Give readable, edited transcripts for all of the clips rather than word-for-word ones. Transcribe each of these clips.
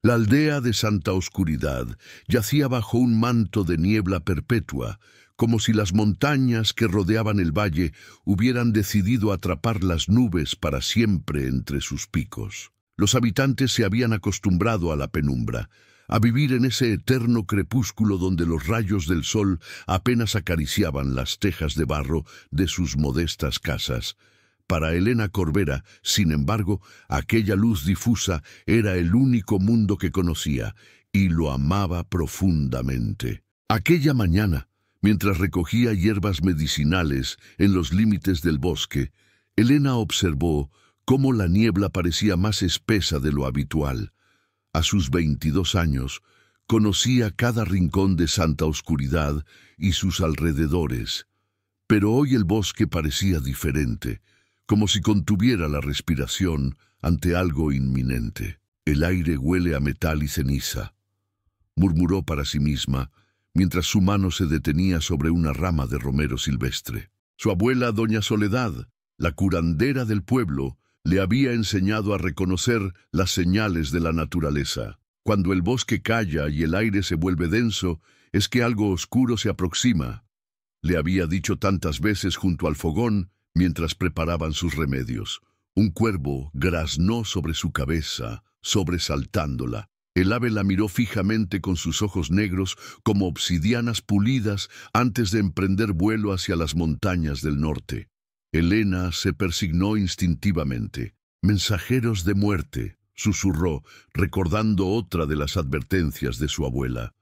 La aldea de Santa Oscuridad yacía bajo un manto de niebla perpetua, como si las montañas que rodeaban el valle hubieran decidido atrapar las nubes para siempre entre sus picos. Los habitantes se habían acostumbrado a la penumbra, a vivir en ese eterno crepúsculo donde los rayos del sol apenas acariciaban las tejas de barro de sus modestas casas. Para Elena Corbera, sin embargo, aquella luz difusa era el único mundo que conocía, y lo amaba profundamente. Aquella mañana, mientras recogía hierbas medicinales en los límites del bosque, Elena observó cómo la niebla parecía más espesa de lo habitual. A sus 22 años, conocía cada rincón de Santa Oscuridad y sus alrededores, pero hoy el bosque parecía diferente, como si contuviera la respiración ante algo inminente. «El aire huele a metal y ceniza», murmuró para sí misma, mientras su mano se detenía sobre una rama de romero silvestre. Su abuela, doña Soledad, la curandera del pueblo, le había enseñado a reconocer las señales de la naturaleza. Cuando el bosque calla y el aire se vuelve denso, es que algo oscuro se aproxima. Le había dicho tantas veces junto al fogón, mientras preparaban sus remedios. Un cuervo graznó sobre su cabeza, sobresaltándola. El ave la miró fijamente con sus ojos negros como obsidianas pulidas antes de emprender vuelo hacia las montañas del norte. Elena se persignó instintivamente. «Mensajeros de muerte», susurró, recordando otra de las advertencias de su abuela.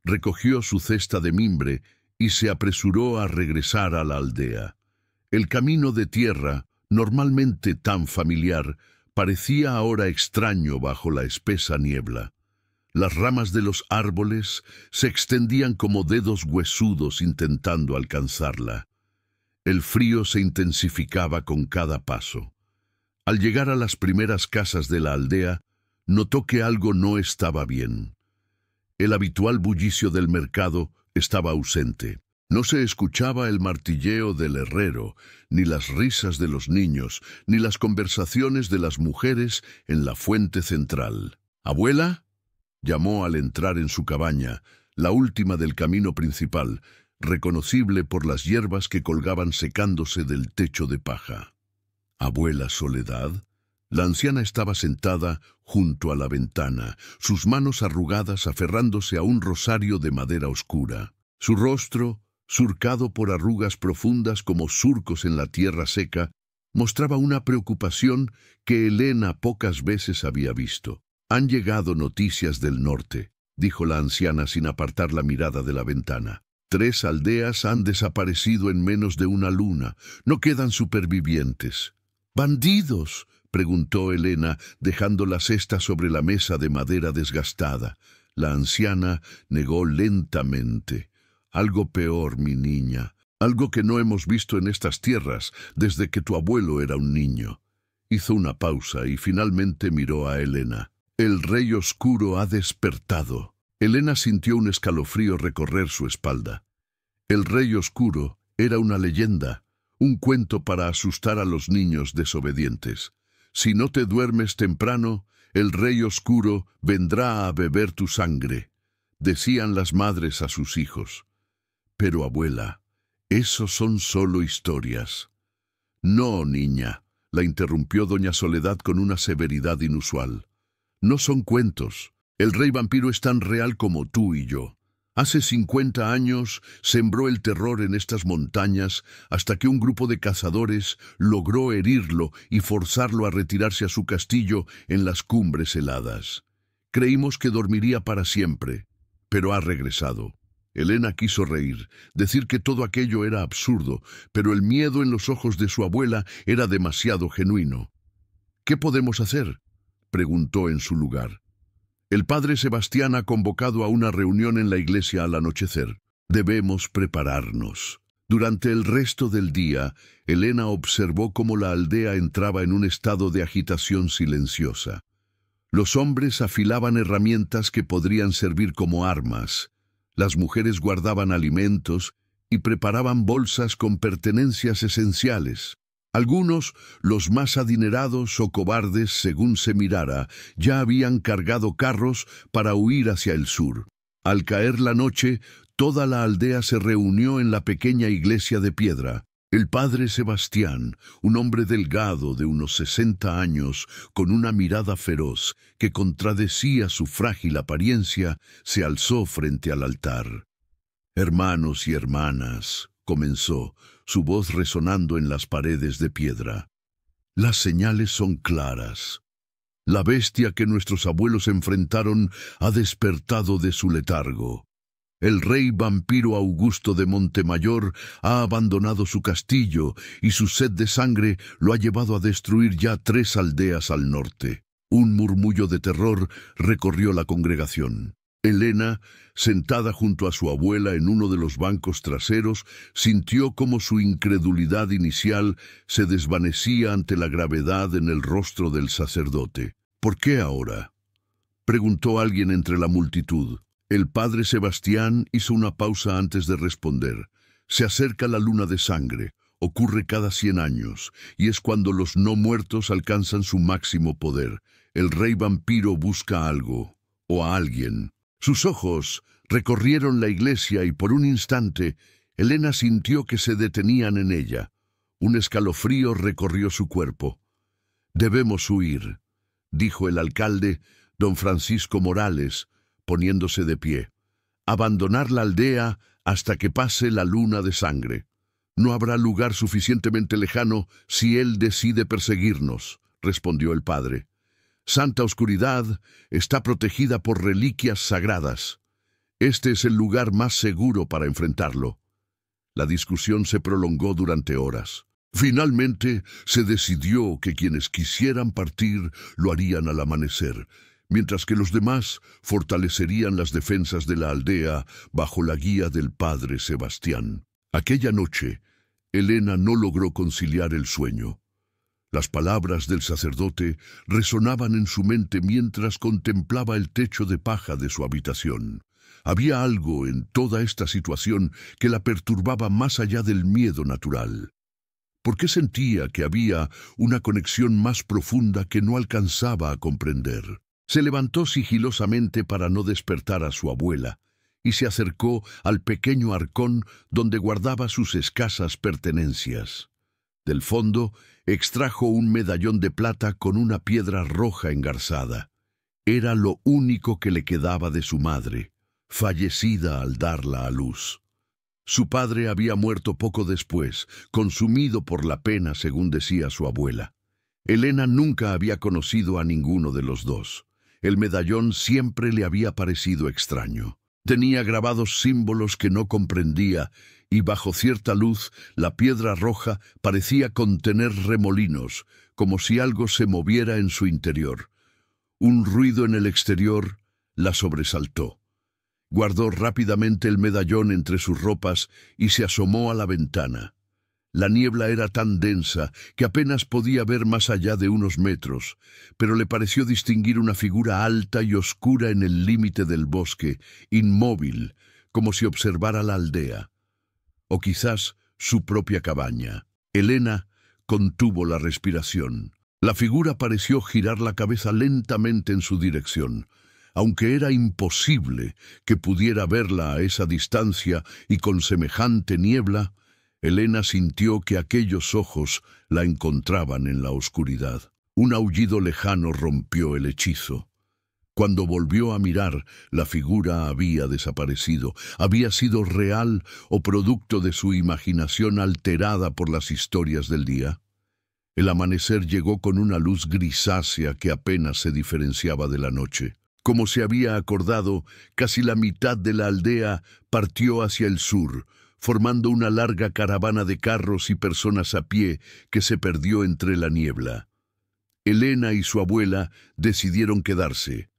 Recogió su cesta de mimbre y se apresuró a regresar a la aldea. El camino de tierra, normalmente tan familiar, parecía ahora extraño bajo la espesa niebla. Las ramas de los árboles se extendían como dedos huesudos intentando alcanzarla. El frío se intensificaba con cada paso. Al llegar a las primeras casas de la aldea, notó que algo no estaba bien. El habitual bullicio del mercado estaba ausente. No se escuchaba el martilleo del herrero, ni las risas de los niños, ni las conversaciones de las mujeres en la fuente central. «¿Abuela?», llamó al entrar en su cabaña, la última del camino principal, reconocible por las hierbas que colgaban secándose del techo de paja. «¿Abuela Soledad?». La anciana estaba sentada junto a la ventana, sus manos arrugadas aferrándose a un rosario de madera oscura. Su rostro, surcado por arrugas profundas como surcos en la tierra seca, mostraba una preocupación que Elena pocas veces había visto. «Han llegado noticias del norte», dijo la anciana sin apartar la mirada de la ventana. «3 aldeas han desaparecido en menos de una luna. No quedan supervivientes». «¿Bandidos?», preguntó Elena, dejando la cesta sobre la mesa de madera desgastada. La anciana negó lentamente. «Algo peor, mi niña, algo que no hemos visto en estas tierras desde que tu abuelo era un niño». Hizo una pausa y finalmente miró a Elena. «El rey oscuro ha despertado». Elena sintió un escalofrío recorrer su espalda. El rey oscuro era una leyenda, un cuento para asustar a los niños desobedientes. «Si no te duermes temprano, el rey oscuro vendrá a beber tu sangre», decían las madres a sus hijos. «Pero abuela, esos son solo historias». «No, niña», la interrumpió doña Soledad con una severidad inusual. «No son cuentos. El rey vampiro es tan real como tú y yo. Hace 50 años sembró el terror en estas montañas hasta que un grupo de cazadores logró herirlo y forzarlo a retirarse a su castillo en las cumbres heladas. Creímos que dormiría para siempre, pero ha regresado». Elena quiso reír, decir que todo aquello era absurdo, pero el miedo en los ojos de su abuela era demasiado genuino. «¿Qué podemos hacer?», preguntó en su lugar. «El padre Sebastián ha convocado a una reunión en la iglesia al anochecer. Debemos prepararnos». Durante el resto del día, Elena observó cómo la aldea entraba en un estado de agitación silenciosa. Los hombres afilaban herramientas que podrían servir como armas. Las mujeres guardaban alimentos y preparaban bolsas con pertenencias esenciales. Algunos, los más adinerados o cobardes según se mirara, ya habían cargado carros para huir hacia el sur. Al caer la noche, toda la aldea se reunió en la pequeña iglesia de piedra. El padre Sebastián, un hombre delgado de unos 60 años, con una mirada feroz que contradecía su frágil apariencia, se alzó frente al altar. «Hermanos y hermanas», comenzó, su voz resonando en las paredes de piedra. «Las señales son claras. La bestia que nuestros abuelos enfrentaron ha despertado de su letargo. El rey vampiro Augusto de Montemayor ha abandonado su castillo y su sed de sangre lo ha llevado a destruir ya 3 aldeas al norte». Un murmullo de terror recorrió la congregación. Elena, sentada junto a su abuela en uno de los bancos traseros, sintió como su incredulidad inicial se desvanecía ante la gravedad en el rostro del sacerdote. «¿Por qué ahora?», preguntó alguien entre la multitud. El padre Sebastián hizo una pausa antes de responder. «Se acerca la luna de sangre. Ocurre cada 100 años, y es cuando los no muertos alcanzan su máximo poder. El rey vampiro busca algo, o a alguien». Sus ojos recorrieron la iglesia y por un instante Elena sintió que se detenían en ella. Un escalofrío recorrió su cuerpo. «Debemos huir», dijo el alcalde, don Francisco Morales, poniéndose de pie. «Abandonar la aldea hasta que pase la luna de sangre. No habrá lugar suficientemente lejano si él decide perseguirnos», respondió el padre. «Santa Oscuridad está protegida por reliquias sagradas. Este es el lugar más seguro para enfrentarlo». La discusión se prolongó durante horas. Finalmente se decidió que quienes quisieran partir lo harían al amanecer, mientras que los demás fortalecerían las defensas de la aldea bajo la guía del padre Sebastián. Aquella noche, Elena no logró conciliar el sueño. Las palabras del sacerdote resonaban en su mente mientras contemplaba el techo de paja de su habitación. Había algo en toda esta situación que la perturbaba más allá del miedo natural. ¿Por qué sentía que había una conexión más profunda que no alcanzaba a comprender? Se levantó sigilosamente para no despertar a su abuela y se acercó al pequeño arcón donde guardaba sus escasas pertenencias. Del fondo extrajo un medallón de plata con una piedra roja engarzada. Era lo único que le quedaba de su madre, fallecida al darla a luz. Su padre había muerto poco después, consumido por la pena, según decía su abuela. Elena nunca había conocido a ninguno de los dos. El medallón siempre le había parecido extraño. Tenía grabados símbolos que no comprendía, y bajo cierta luz la piedra roja parecía contener remolinos, como si algo se moviera en su interior. Un ruido en el exterior la sobresaltó. Guardó rápidamente el medallón entre sus ropas y se asomó a la ventana. La niebla era tan densa que apenas podía ver más allá de unos metros, pero le pareció distinguir una figura alta y oscura en el límite del bosque, inmóvil, como si observara la aldea. O quizás su propia cabaña. Elena contuvo la respiración. La figura pareció girar la cabeza lentamente en su dirección. Aunque era imposible que pudiera verla a esa distancia y con semejante niebla, Elena sintió que aquellos ojos la encontraban en la oscuridad. Un aullido lejano rompió el hechizo. Cuando volvió a mirar, la figura había desaparecido. ¿Había sido real o producto de su imaginación alterada por las historias del día? El amanecer llegó con una luz grisácea que apenas se diferenciaba de la noche. Como se había acordado, casi la mitad de la aldea partió hacia el sur, formando una larga caravana de carros y personas a pie que se perdió entre la niebla. Elena y su abuela decidieron quedarse.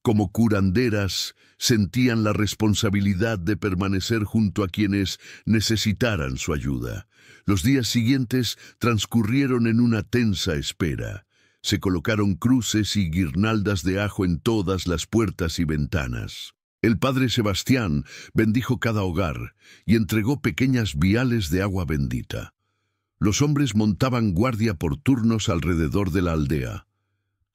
Como curanderas, sentían la responsabilidad de permanecer junto a quienes necesitaran su ayuda. Los días siguientes transcurrieron en una tensa espera. Se colocaron cruces y guirnaldas de ajo en todas las puertas y ventanas. El padre Sebastián bendijo cada hogar y entregó pequeñas viales de agua bendita. Los hombres montaban guardia por turnos alrededor de la aldea.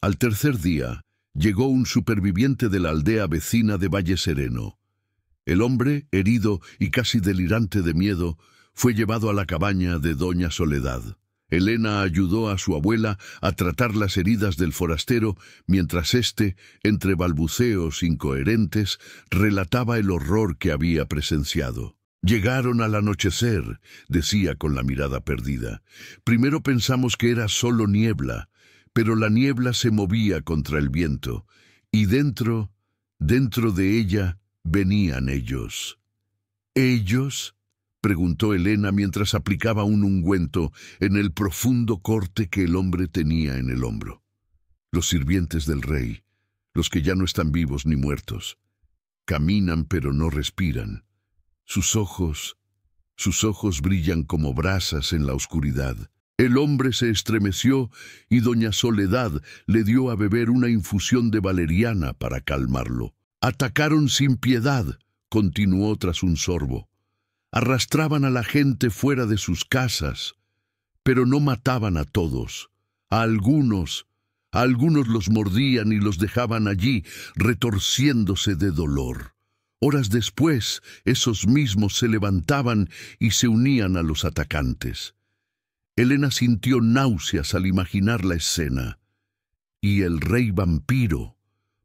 Al tercer día, llegó un superviviente de la aldea vecina de Valle Sereno. El hombre, herido y casi delirante de miedo, fue llevado a la cabaña de doña Soledad. Elena ayudó a su abuela a tratar las heridas del forastero, mientras éste, entre balbuceos incoherentes, relataba el horror que había presenciado. «Llegaron al anochecer», decía con la mirada perdida. «Primero pensamos que era solo niebla, pero la niebla se movía contra el viento, y dentro de ella venían ellos». «¿Ellos?», preguntó Elena mientras aplicaba un ungüento en el profundo corte que el hombre tenía en el hombro. «Los sirvientes del rey, los que ya no están vivos ni muertos. Caminan pero no respiran. Sus ojos brillan como brasas en la oscuridad». El hombre se estremeció y doña Soledad le dio a beber una infusión de valeriana para calmarlo. «Atacaron sin piedad», continuó tras un sorbo. «Arrastraban a la gente fuera de sus casas, pero no mataban a todos. A algunos los mordían y los dejaban allí, retorciéndose de dolor. Horas después, esos mismos se levantaban y se unían a los atacantes». Elena sintió náuseas al imaginar la escena. «¿Y el rey vampiro?»,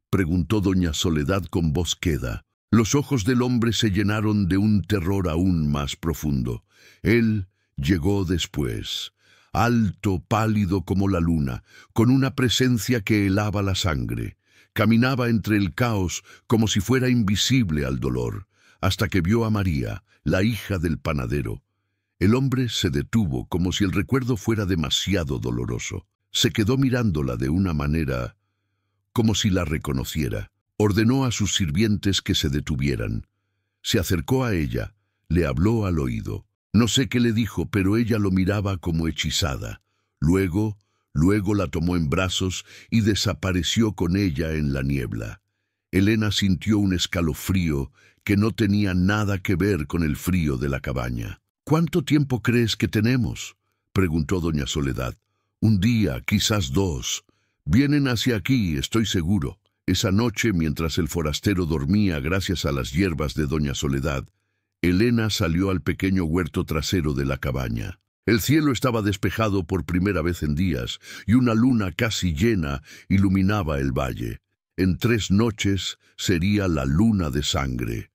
preguntó doña Soledad con voz queda. Los ojos del hombre se llenaron de un terror aún más profundo. Él llegó después, alto, pálido como la luna, con una presencia que helaba la sangre. Caminaba entre el caos como si fuera invisible al dolor, hasta que vio a María, la hija del panadero. El hombre se detuvo como si el recuerdo fuera demasiado doloroso. Se quedó mirándola de una manera como si la reconociera. Ordenó a sus sirvientes que se detuvieran. Se acercó a ella, le habló al oído. No sé qué le dijo, pero ella lo miraba como hechizada. Luego la tomó en brazos y desapareció con ella en la niebla. Elena sintió un escalofrío que no tenía nada que ver con el frío de la cabaña. «¿Cuánto tiempo crees que tenemos?», preguntó doña Soledad. «Un día, quizás 2. Vienen hacia aquí, estoy seguro». Esa noche, mientras el forastero dormía gracias a las hierbas de doña Soledad, Elena salió al pequeño huerto trasero de la cabaña. El cielo estaba despejado por primera vez en días, y una luna casi llena iluminaba el valle. En 3 noches sería la luna de sangre.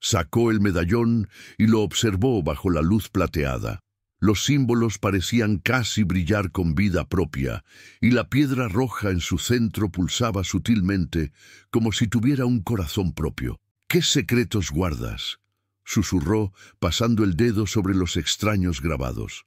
Sacó el medallón y lo observó bajo la luz plateada. Los símbolos parecían casi brillar con vida propia, y la piedra roja en su centro pulsaba sutilmente, como si tuviera un corazón propio. «¿Qué secretos guardas?», susurró, pasando el dedo sobre los extraños grabados.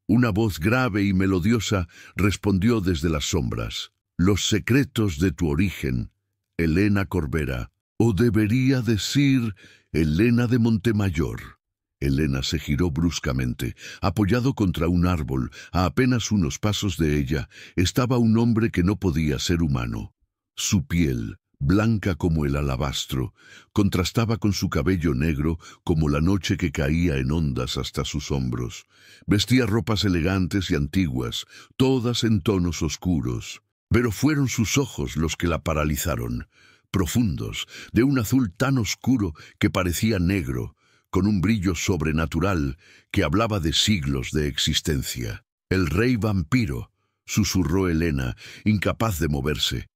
Una voz grave y melodiosa respondió desde las sombras. «Los secretos de tu origen, Elena Corbera, o debería decir Elena de Montemayor». Elena se giró bruscamente. Apoyado contra un árbol, a apenas unos pasos de ella, estaba un hombre que no podía ser humano. Su piel, blanca como el alabastro, contrastaba con su cabello negro como la noche que caía en ondas hasta sus hombros. Vestía ropas elegantes y antiguas, todas en tonos oscuros. Pero fueron sus ojos los que la paralizaron, profundos, de un azul tan oscuro que parecía negro, con un brillo sobrenatural que hablaba de siglos de existencia. «El rey vampiro», susurró Elena, incapaz de moverse.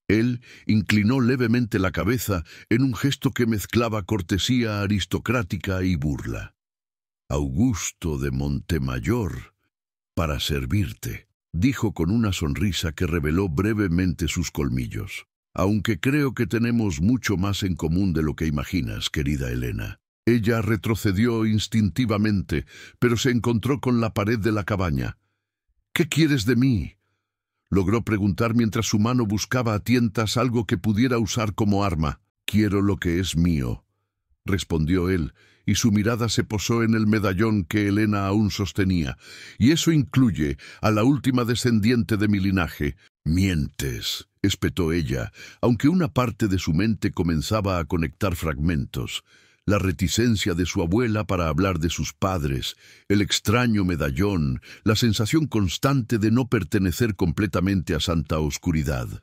Él inclinó levemente la cabeza en un gesto que mezclaba cortesía aristocrática y burla. «Augusto de Montemayor, para servirte», dijo con una sonrisa que reveló brevemente sus colmillos. «Aunque creo que tenemos mucho más en común de lo que imaginas, querida Elena». Ella retrocedió instintivamente, pero se encontró con la pared de la cabaña. «¿Qué quieres de mí?», logró preguntar mientras su mano buscaba a tientas algo que pudiera usar como arma. «Quiero lo que es mío», respondió él, y su mirada se posó en el medallón que Elena aún sostenía. «Y eso incluye a la última descendiente de mi linaje». «Mientes», espetó ella, aunque una parte de su mente comenzaba a conectar fragmentos. la reticencia de su abuela para hablar de sus padres, el extraño medallón, la sensación constante de no pertenecer completamente a Santa Oscuridad.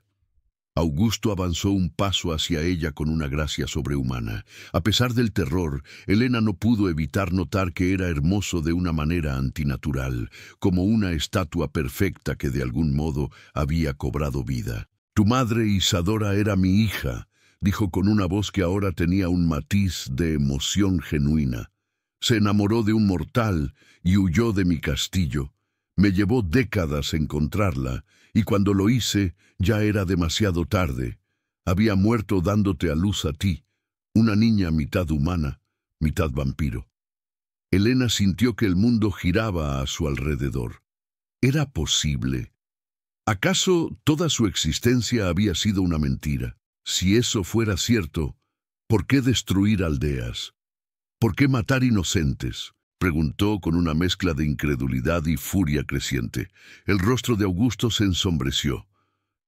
Augusto avanzó un paso hacia ella con una gracia sobrehumana. A pesar del terror, Elena no pudo evitar notar que era hermoso de una manera antinatural, como una estatua perfecta que de algún modo había cobrado vida. «Tu madre Isadora era mi hija», dijo con una voz que ahora tenía un matiz de emoción genuina. «Se enamoró de un mortal y huyó de mi castillo. Me llevó décadas encontrarla, y cuando lo hice ya era demasiado tarde. Había muerto dándote a luz a ti, una niña mitad humana, mitad vampiro». Elena sintió que el mundo giraba a su alrededor. ¿Era posible? ¿Acaso toda su existencia había sido una mentira? Si eso fuera cierto, ¿por qué destruir aldeas? ¿Por qué matar inocentes?, preguntó con una mezcla de incredulidad y furia creciente. El rostro de Augusto se ensombreció.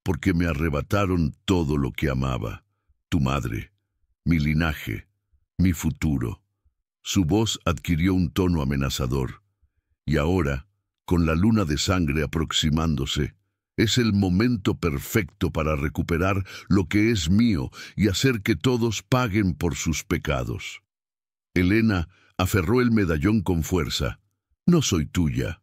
«Porque me arrebataron todo lo que amaba. Tu madre, mi linaje, mi futuro». Su voz adquirió un tono amenazador. «Y ahora, con la luna de sangre aproximándose, es el momento perfecto para recuperar lo que es mío y hacer que todos paguen por sus pecados». Elena aferró el medallón con fuerza. «No soy tuya,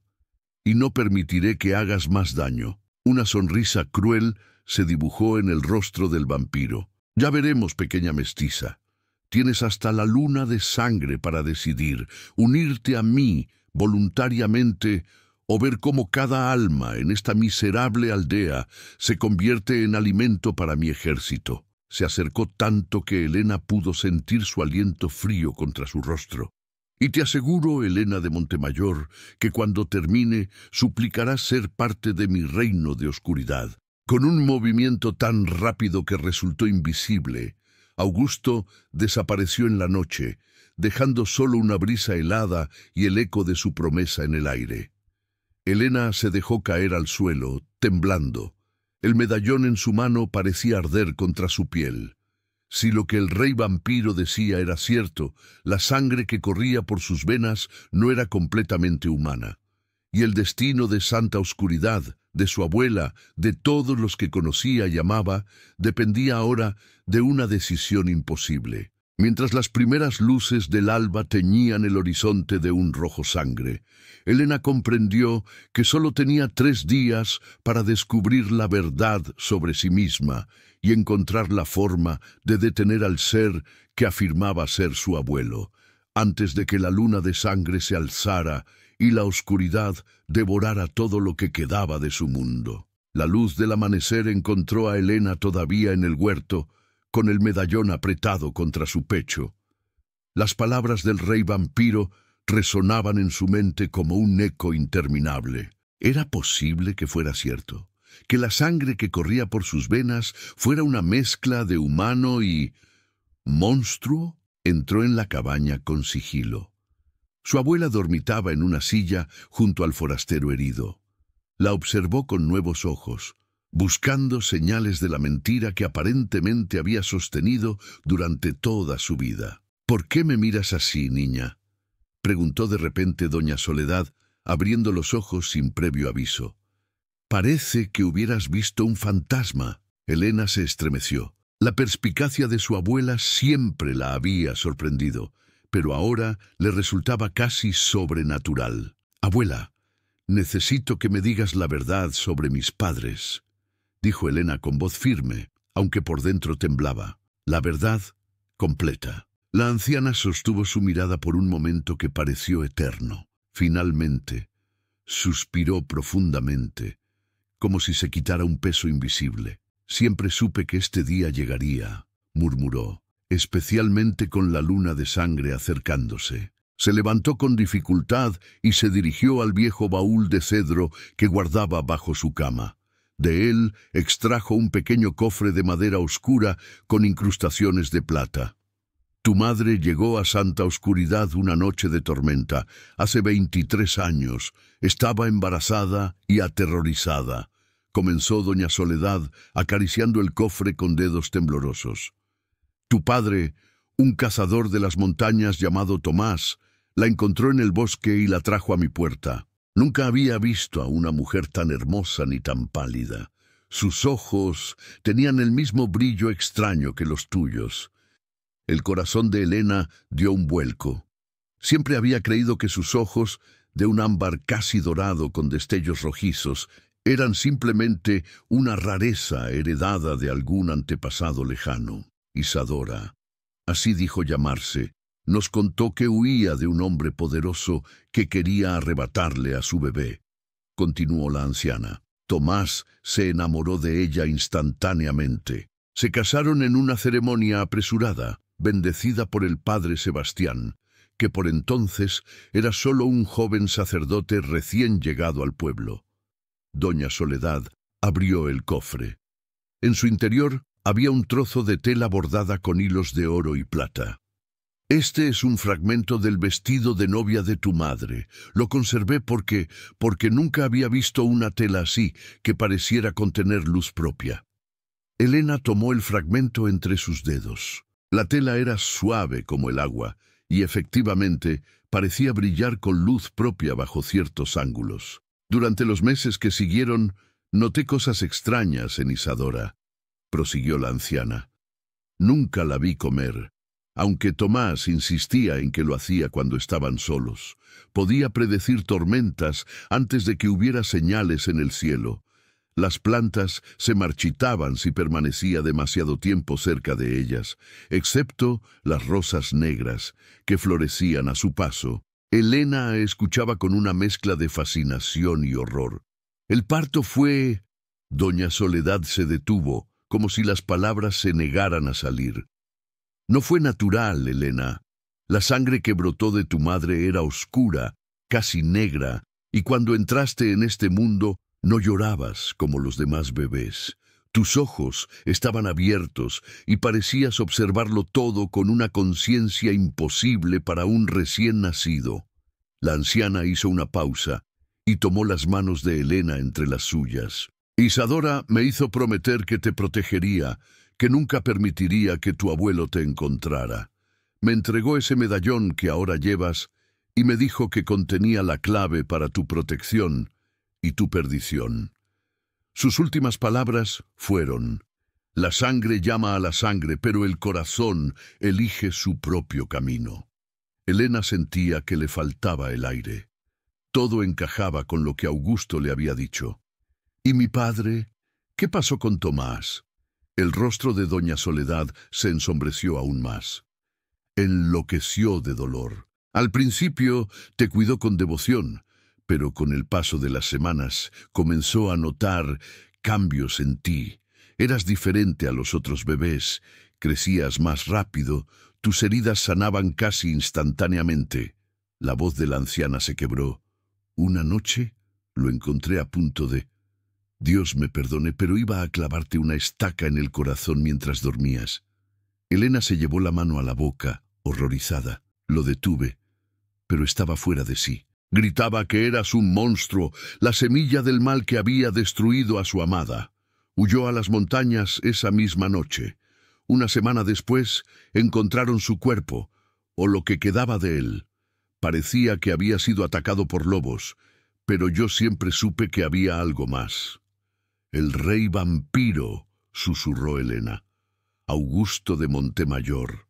y no permitiré que hagas más daño». Una sonrisa cruel se dibujó en el rostro del vampiro. «Ya veremos, pequeña mestiza. Tienes hasta la luna de sangre para decidir, unirte a mí voluntariamente o ver cómo cada alma en esta miserable aldea se convierte en alimento para mi ejército». Se acercó tanto que Elena pudo sentir su aliento frío contra su rostro. «Y te aseguro, Elena de Montemayor, que cuando termine suplicarás ser parte de mi reino de oscuridad». Con un movimiento tan rápido que resultó invisible, Augusto desapareció en la noche, dejando solo una brisa helada y el eco de su promesa en el aire. Elena se dejó caer al suelo, temblando. El medallón en su mano parecía arder contra su piel. Si lo que el rey vampiro decía era cierto, la sangre que corría por sus venas no era completamente humana. Y el destino de Santa Oscuridad, de su abuela, de todos los que conocía y amaba, dependía ahora de una decisión imposible. Mientras las primeras luces del alba teñían el horizonte de un rojo sangre, Elena comprendió que solo tenía 3 días para descubrir la verdad sobre sí misma y encontrar la forma de detener al ser que afirmaba ser su abuelo, antes de que la luna de sangre se alzara y la oscuridad devorara todo lo que quedaba de su mundo. La luz del amanecer encontró a Elena todavía en el huerto, con el medallón apretado contra su pecho. Las palabras del rey vampiro resonaban en su mente como un eco interminable. ¿Era posible que fuera cierto? ¿Que la sangre que corría por sus venas fuera una mezcla de humano y monstruo? Entró en la cabaña con sigilo. Su abuela dormitaba en una silla junto al forastero herido. La observó con nuevos ojos, buscando señales de la mentira que aparentemente había sostenido durante toda su vida. «¿Por qué me miras así, niña?», preguntó de repente doña Soledad, abriendo los ojos sin previo aviso. «Parece que hubieras visto un fantasma». Elena se estremeció. La perspicacia de su abuela siempre la había sorprendido, pero ahora le resultaba casi sobrenatural. «Abuela, necesito que me digas la verdad sobre mis padres», dijo Elena con voz firme, aunque por dentro temblaba. «La verdad completa». La anciana sostuvo su mirada por un momento que pareció eterno. Finalmente, suspiró profundamente, como si se quitara un peso invisible. «Siempre supe que este día llegaría», murmuró, «especialmente con la luna de sangre acercándose». Se levantó con dificultad y se dirigió al viejo baúl de cedro que guardaba bajo su cama. De él extrajo un pequeño cofre de madera oscura con incrustaciones de plata. «Tu madre llegó a Santa Oscuridad una noche de tormenta, hace 23 años. Estaba embarazada y aterrorizada», comenzó doña Soledad, acariciando el cofre con dedos temblorosos. «Tu padre, Un cazador de las montañas llamado Tomás la encontró en el bosque y la trajo a mi puerta. Nunca había visto a una mujer tan hermosa ni tan pálida. Sus ojos tenían el mismo brillo extraño que los tuyos. El corazón de Elena dio un vuelco. Siempre había creído que sus ojos, de un ámbar casi dorado con destellos rojizos, eran simplemente una rareza heredada de algún antepasado lejano. Isadora, así dijo llamarse, nos contó que huía de un hombre poderoso que quería arrebatarle a su bebé. Continuó la anciana. Tomás se enamoró de ella instantáneamente. Se casaron en una ceremonia apresurada, bendecida por el padre Sebastián, que por entonces era solo un joven sacerdote recién llegado al pueblo. Doña Soledad abrió el cofre. En su interior había un trozo de tela bordada con hilos de oro y plata. Este es un fragmento del vestido de novia de tu madre. Lo conservé porque nunca había visto una tela así, que pareciera contener luz propia. Elena tomó el fragmento entre sus dedos. La tela era suave como el agua, y efectivamente parecía brillar con luz propia bajo ciertos ángulos. Durante los meses que siguieron, noté cosas extrañas en Isadora, prosiguió la anciana. Nunca la vi comer. Aunque Tomás insistía en que lo hacía cuando estaban solos, podía predecir tormentas antes de que hubiera señales en el cielo. Las plantas se marchitaban si permanecía demasiado tiempo cerca de ellas, excepto las rosas negras, que florecían a su paso. Elena escuchaba con una mezcla de fascinación y horror. El parto fue... Doña Soledad se detuvo, como si las palabras se negaran a salir. No fue natural, Elena. La sangre que brotó de tu madre era oscura, casi negra, y cuando entraste en este mundo no llorabas como los demás bebés. Tus ojos estaban abiertos y parecías observarlo todo con una conciencia imposible para un recién nacido. La anciana hizo una pausa y tomó las manos de Elena entre las suyas. Isadora me hizo prometer que te protegería, que nunca permitiría que tu abuelo te encontrara. Me entregó ese medallón que ahora llevas y me dijo que contenía la clave para tu protección y tu perdición. Sus últimas palabras fueron: la sangre llama a la sangre, pero el corazón elige su propio camino. Elena sentía que le faltaba el aire. Todo encajaba con lo que Augusto le había dicho. ¿Y mi padre? ¿Qué pasó con Tomás? El rostro de doña Soledad se ensombreció aún más. Enloqueció de dolor. Al principio te cuidó con devoción, pero con el paso de las semanas comenzó a notar cambios en ti. Eras diferente a los otros bebés, crecías más rápido, tus heridas sanaban casi instantáneamente. La voz de la anciana se quebró. Una noche lo encontré a punto de... Dios me perdone, pero iba a clavarte una estaca en el corazón mientras dormías. Elena se llevó la mano a la boca, horrorizada. Lo detuve, pero estaba fuera de sí. Gritaba que eras un monstruo, la semilla del mal que había destruido a su amada. Huyó a las montañas esa misma noche. Una semana después encontraron su cuerpo, o lo que quedaba de él. Parecía que había sido atacado por lobos, pero yo siempre supe que había algo más. «El rey vampiro», susurró Elena. «Augusto de Montemayor».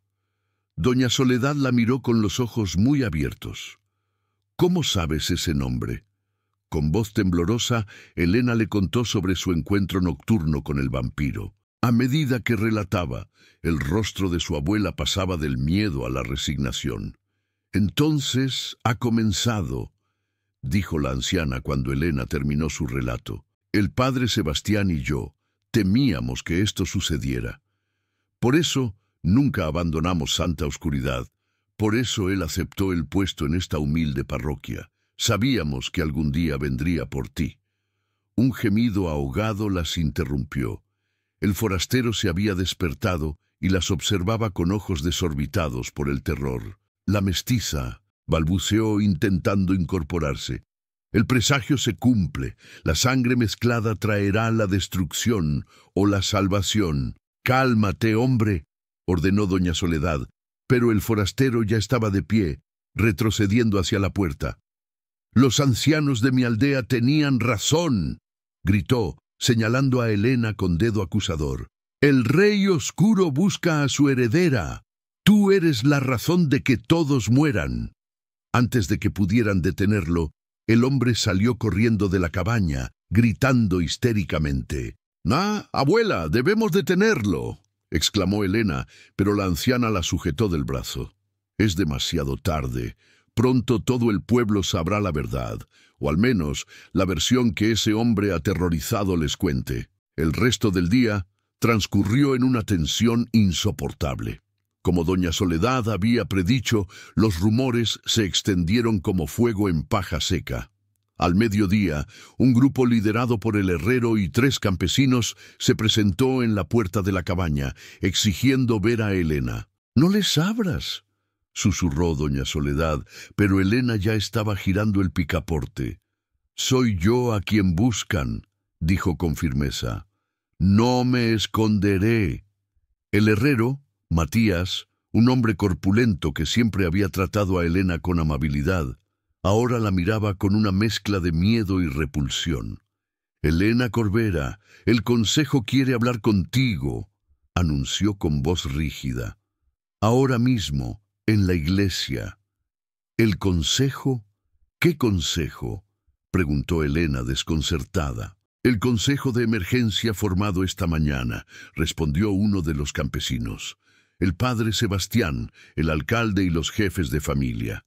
Doña Soledad la miró con los ojos muy abiertos. «¿Cómo sabes ese nombre?» Con voz temblorosa, Elena le contó sobre su encuentro nocturno con el vampiro. A medida que relataba, el rostro de su abuela pasaba del miedo a la resignación. «Entonces ha comenzado», dijo la anciana cuando Elena terminó su relato. «El padre Sebastián y yo temíamos que esto sucediera. Por eso nunca abandonamos Santa Oscuridad. Por eso él aceptó el puesto en esta humilde parroquia. Sabíamos que algún día vendría por ti». Un gemido ahogado las interrumpió. El forastero se había despertado y las observaba con ojos desorbitados por el terror. «La mestiza», balbuceó intentando incorporarse. «El presagio se cumple. La sangre mezclada traerá la destrucción o la salvación». «Cálmate, hombre», ordenó doña Soledad. Pero el forastero ya estaba de pie, retrocediendo hacia la puerta. «Los ancianos de mi aldea tenían razón», gritó, señalando a Helena con dedo acusador. «El rey oscuro busca a su heredera. Tú eres la razón de que todos mueran». Antes de que pudieran detenerlo, el hombre salió corriendo de la cabaña, gritando histéricamente. «¡Ah, abuela, debemos detenerlo!», exclamó Helena, pero la anciana la sujetó del brazo. «Es demasiado tarde. Pronto todo el pueblo sabrá la verdad, o al menos la versión que ese hombre aterrorizado les cuente». El resto del día transcurrió en una tensión insoportable. Como doña Soledad había predicho, los rumores se extendieron como fuego en paja seca. Al mediodía, un grupo liderado por el herrero y 3 campesinos se presentó en la puerta de la cabaña, exigiendo ver a Helena. «No les abras», susurró doña Soledad, pero Helena ya estaba girando el picaporte. «Soy yo a quien buscan», dijo con firmeza. «No me esconderé». El herrero, Matías, un hombre corpulento que siempre había tratado a Helena con amabilidad, ahora la miraba con una mezcla de miedo y repulsión. «Helena Corbera, el consejo quiere hablar contigo», anunció con voz rígida. «Ahora mismo, en la iglesia». «¿El consejo? ¿Qué consejo?», preguntó Helena desconcertada. «El consejo de emergencia formado esta mañana», respondió uno de los campesinos. «El padre Sebastián, el alcalde y los jefes de familia».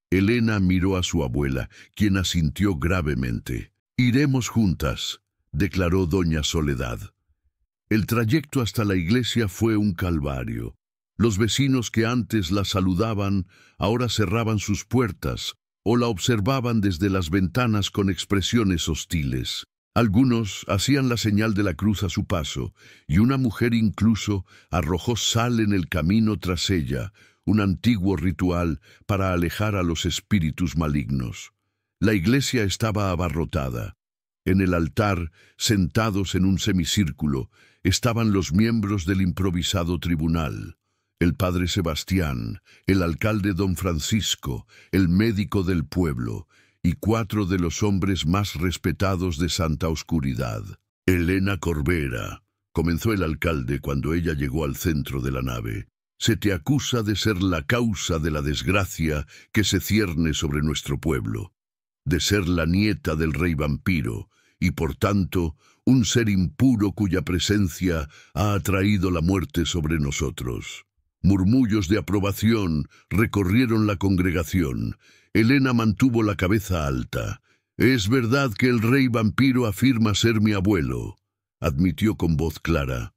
Helena miró a su abuela, quien asintió gravemente. «Iremos juntas», declaró doña Soledad. El trayecto hasta la iglesia fue un calvario. Los vecinos que antes la saludaban ahora cerraban sus puertas o la observaban desde las ventanas con expresiones hostiles. Algunos hacían la señal de la cruz a su paso, y una mujer incluso arrojó sal en el camino tras ella, un antiguo ritual para alejar a los espíritus malignos. La iglesia estaba abarrotada. En el altar, sentados en un semicírculo, estaban los miembros del improvisado tribunal: el padre Sebastián, el alcalde don Francisco, el médico del pueblo, y 4 de los hombres más respetados de Santa Oscuridad. «Helena Corbera», comenzó el alcalde cuando ella llegó al centro de la nave, «se te acusa de ser la causa de la desgracia que se cierne sobre nuestro pueblo, de ser la nieta del rey vampiro, y por tanto, un ser impuro cuya presencia ha atraído la muerte sobre nosotros». Murmullos de aprobación recorrieron la congregación. Helena mantuvo la cabeza alta. «Es verdad que el rey vampiro afirma ser mi abuelo», admitió con voz clara.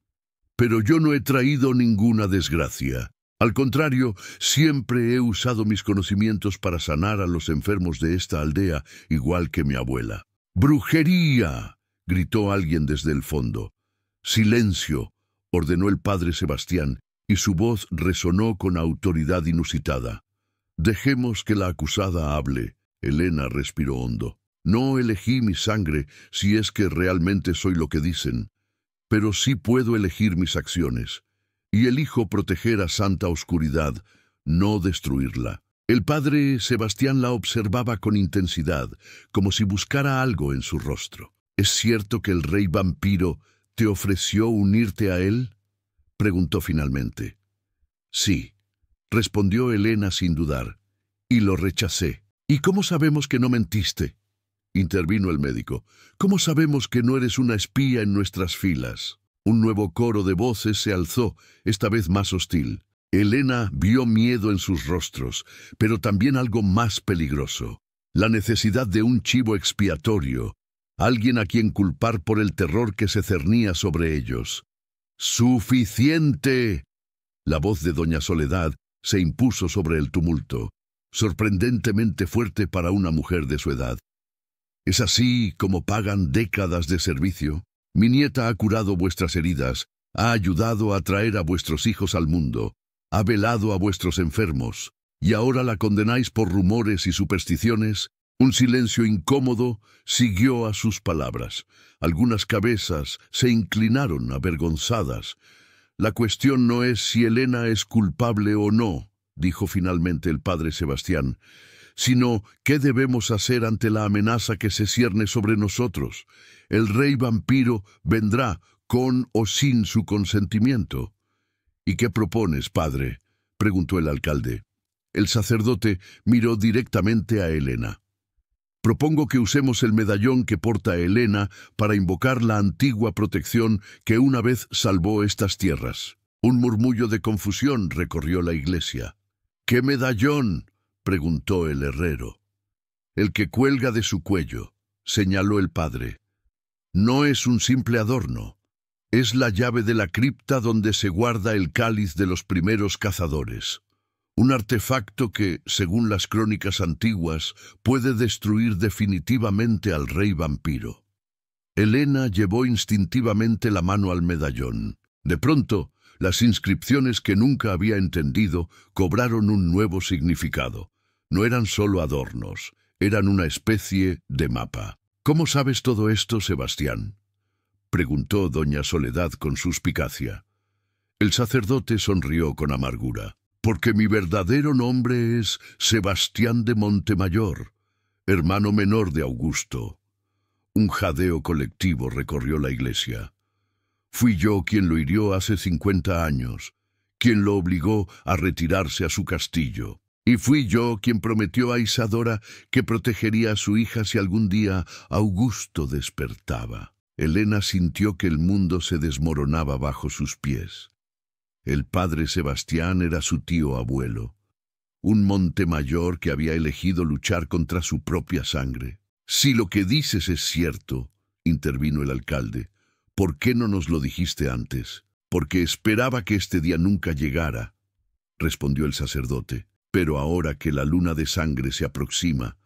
«Pero yo no he traído ninguna desgracia. Al contrario, siempre he usado mis conocimientos para sanar a los enfermos de esta aldea, igual que mi abuela». «¡Brujería!», gritó alguien desde el fondo. «Silencio», ordenó el padre Sebastián, y su voz resonó con autoridad inusitada. «Dejemos que la acusada hable». Helena respiró hondo. «No elegí mi sangre si es que realmente soy lo que dicen, pero sí puedo elegir mis acciones, y elijo proteger a Santa Oscuridad, no destruirla». El padre Sebastián la observaba con intensidad, como si buscara algo en su rostro. «¿Es cierto que el rey vampiro te ofreció unirte a él?», preguntó finalmente. «Sí», respondió Helena sin dudar, «y lo rechacé». «¿Y cómo sabemos que no mentiste?», intervino el médico. «¿Cómo sabemos que no eres una espía en nuestras filas?». Un nuevo coro de voces se alzó, esta vez más hostil. Helena vio miedo en sus rostros, pero también algo más peligroso: la necesidad de un chivo expiatorio, alguien a quien culpar por el terror que se cernía sobre ellos. «¡Suficiente!». La voz de doña Soledad se impuso sobre el tumulto, sorprendentemente fuerte para una mujer de su edad. «¿Es así como pagan décadas de servicio? Mi nieta ha curado vuestras heridas, ha ayudado a traer a vuestros hijos al mundo, ha velado a vuestros enfermos, y ahora la condenáis por rumores y supersticiones». Un silencio incómodo siguió a sus palabras. Algunas cabezas se inclinaron avergonzadas. La cuestión no es si Helena es culpable o no, dijo finalmente el padre Sebastián, sino qué debemos hacer ante la amenaza que se cierne sobre nosotros. El rey vampiro vendrá con o sin su consentimiento. ¿Y qué propones, padre?, preguntó el alcalde. El sacerdote miró directamente a Helena. Propongo que usemos el medallón que porta Helena para invocar la antigua protección que una vez salvó estas tierras. Un murmullo de confusión recorrió la iglesia. ¿Qué medallón?, preguntó el herrero. El que cuelga de su cuello, señaló el padre. No es un simple adorno. Es la llave de la cripta donde se guarda el cáliz de los primeros cazadores. Un artefacto que, según las crónicas antiguas, puede destruir definitivamente al rey vampiro. Helena llevó instintivamente la mano al medallón. De pronto, las inscripciones que nunca había entendido cobraron un nuevo significado. No eran solo adornos, eran una especie de mapa. ¿Cómo sabes todo esto, Sebastián?, preguntó doña Soledad con suspicacia. El sacerdote sonrió con amargura. Porque mi verdadero nombre es Sebastián de Montemayor, hermano menor de Augusto. Un jadeo colectivo recorrió la iglesia. Fui yo quien lo hirió hace 50 años, quien lo obligó a retirarse a su castillo. Y fui yo quien prometió a Isadora que protegería a su hija si algún día Augusto despertaba. Helena sintió que el mundo se desmoronaba bajo sus pies. El padre Sebastián era su tío abuelo, un Montemayor que había elegido luchar contra su propia sangre. Si lo que dices es cierto, intervino el alcalde, ¿por qué no nos lo dijiste antes? Porque esperaba que este día nunca llegara, respondió el sacerdote. Pero ahora que la luna de sangre se aproxima,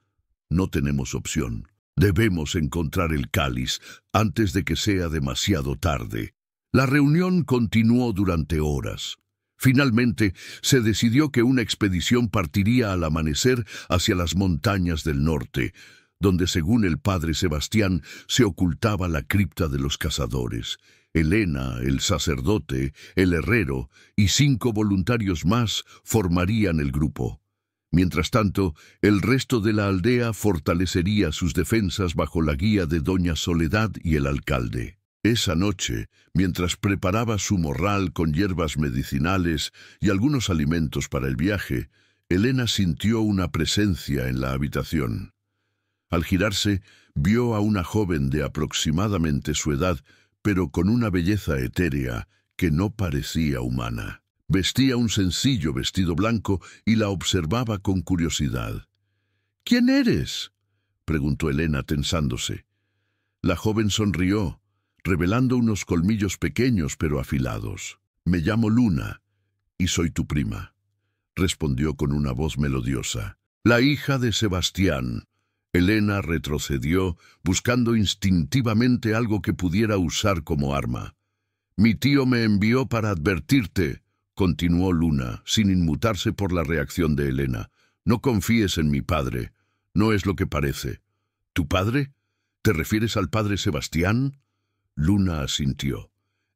no tenemos opción. Debemos encontrar el cáliz antes de que sea demasiado tarde. La reunión continuó durante horas. Finalmente, se decidió que una expedición partiría al amanecer hacia las montañas del norte, donde, según el padre Sebastián, se ocultaba la cripta de los cazadores. Helena, el sacerdote, el herrero y 5 voluntarios más formarían el grupo. Mientras tanto, el resto de la aldea fortalecería sus defensas bajo la guía de doña Soledad y el alcalde. Esa noche, mientras preparaba su morral con hierbas medicinales y algunos alimentos para el viaje, Helena sintió una presencia en la habitación. Al girarse, vio a una joven de aproximadamente su edad, pero con una belleza etérea que no parecía humana. Vestía un sencillo vestido blanco y la observaba con curiosidad. «¿Quién eres?», preguntó Helena tensándose. La joven sonrió, revelando unos colmillos pequeños pero afilados. «Me llamo Luna y soy tu prima», respondió con una voz melodiosa. «La hija de Sebastián». Helena retrocedió, buscando instintivamente algo que pudiera usar como arma. «Mi tío me envió para advertirte», continuó Luna, sin inmutarse por la reacción de Helena. «No confíes en mi padre. No es lo que parece». «¿Tu padre? ¿Te refieres al padre Sebastián?». Luna asintió.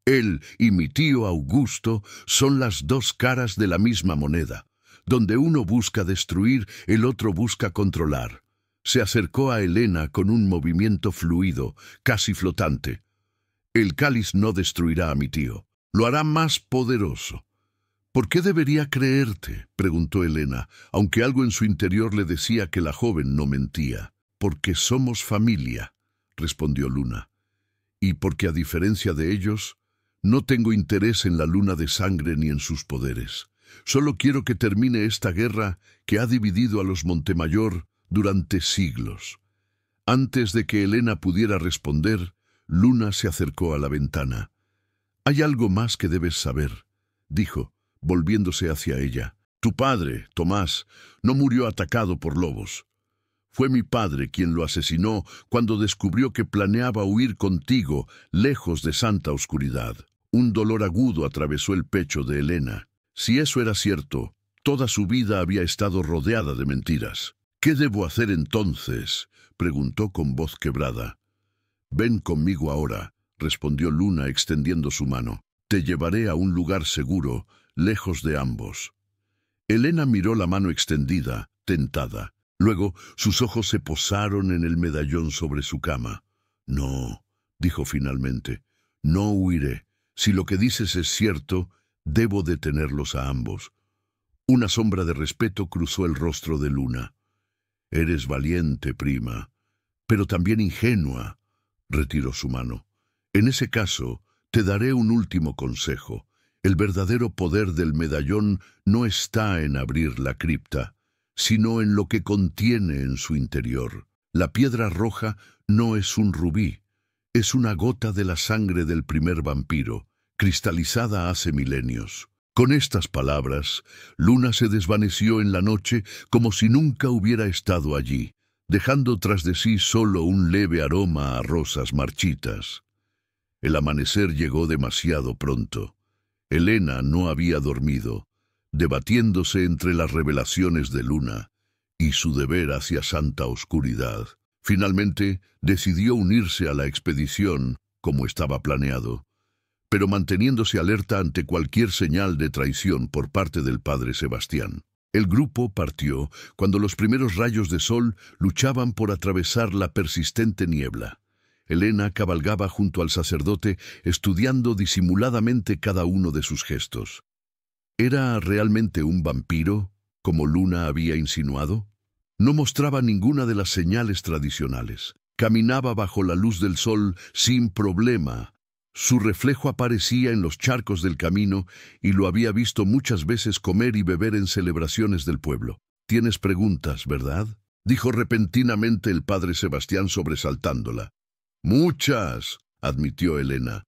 «Él y mi tío Augusto son las 2 caras de la misma moneda. Donde uno busca destruir, el otro busca controlar». Se acercó a Helena con un movimiento fluido, casi flotante. «El cáliz no destruirá a mi tío. Lo hará más poderoso». «¿Por qué debería creerte?», preguntó Helena, aunque algo en su interior le decía que la joven no mentía. «Porque somos familia», respondió Luna. «Y porque, a diferencia de ellos, no tengo interés en la luna de sangre ni en sus poderes. Solo quiero que termine esta guerra que ha dividido a los Montemayor durante siglos». Antes de que Helena pudiera responder, Luna se acercó a la ventana. «Hay algo más que debes saber», dijo, volviéndose hacia ella. «Tu padre, Tomás, no murió atacado por lobos. Fue mi padre quien lo asesinó cuando descubrió que planeaba huir contigo, lejos de Santa Oscuridad». Un dolor agudo atravesó el pecho de Helena. Si eso era cierto, toda su vida había estado rodeada de mentiras. «¿Qué debo hacer entonces?», preguntó con voz quebrada. «Ven conmigo ahora», respondió Luna extendiendo su mano. Te llevaré a un lugar seguro, lejos de ambos. Elena miró la mano extendida, tentada. Luego sus ojos se posaron en el medallón sobre su cama. No, dijo finalmente, no huiré. Si lo que dices es cierto, debo detenerlos a ambos. Una sombra de respeto cruzó el rostro de Luna. Eres valiente, prima, pero también ingenua. Retiró su mano. En ese caso, te daré un último consejo. El verdadero poder del medallón no está en abrir la cripta, sino en lo que contiene en su interior. La piedra roja no es un rubí, es una gota de la sangre del primer vampiro, cristalizada hace milenios. Con estas palabras, Luna se desvaneció en la noche como si nunca hubiera estado allí, dejando tras de sí solo un leve aroma a rosas marchitas. El amanecer llegó demasiado pronto. Elena no había dormido, debatiéndose entre las revelaciones de Luna y su deber hacia Santa Oscuridad. Finalmente, decidió unirse a la expedición, como estaba planeado, pero manteniéndose alerta ante cualquier señal de traición por parte del padre Sebastián. El grupo partió cuando los primeros rayos de sol luchaban por atravesar la persistente niebla. Elena cabalgaba junto al sacerdote, estudiando disimuladamente cada uno de sus gestos. ¿Era realmente un vampiro, como Luna había insinuado? No mostraba ninguna de las señales tradicionales. Caminaba bajo la luz del sol sin problema. Su reflejo aparecía en los charcos del camino y lo había visto muchas veces comer y beber en celebraciones del pueblo. «Tienes preguntas, ¿verdad?», dijo repentinamente el padre Sebastián sobresaltándola. «Muchas», admitió Elena.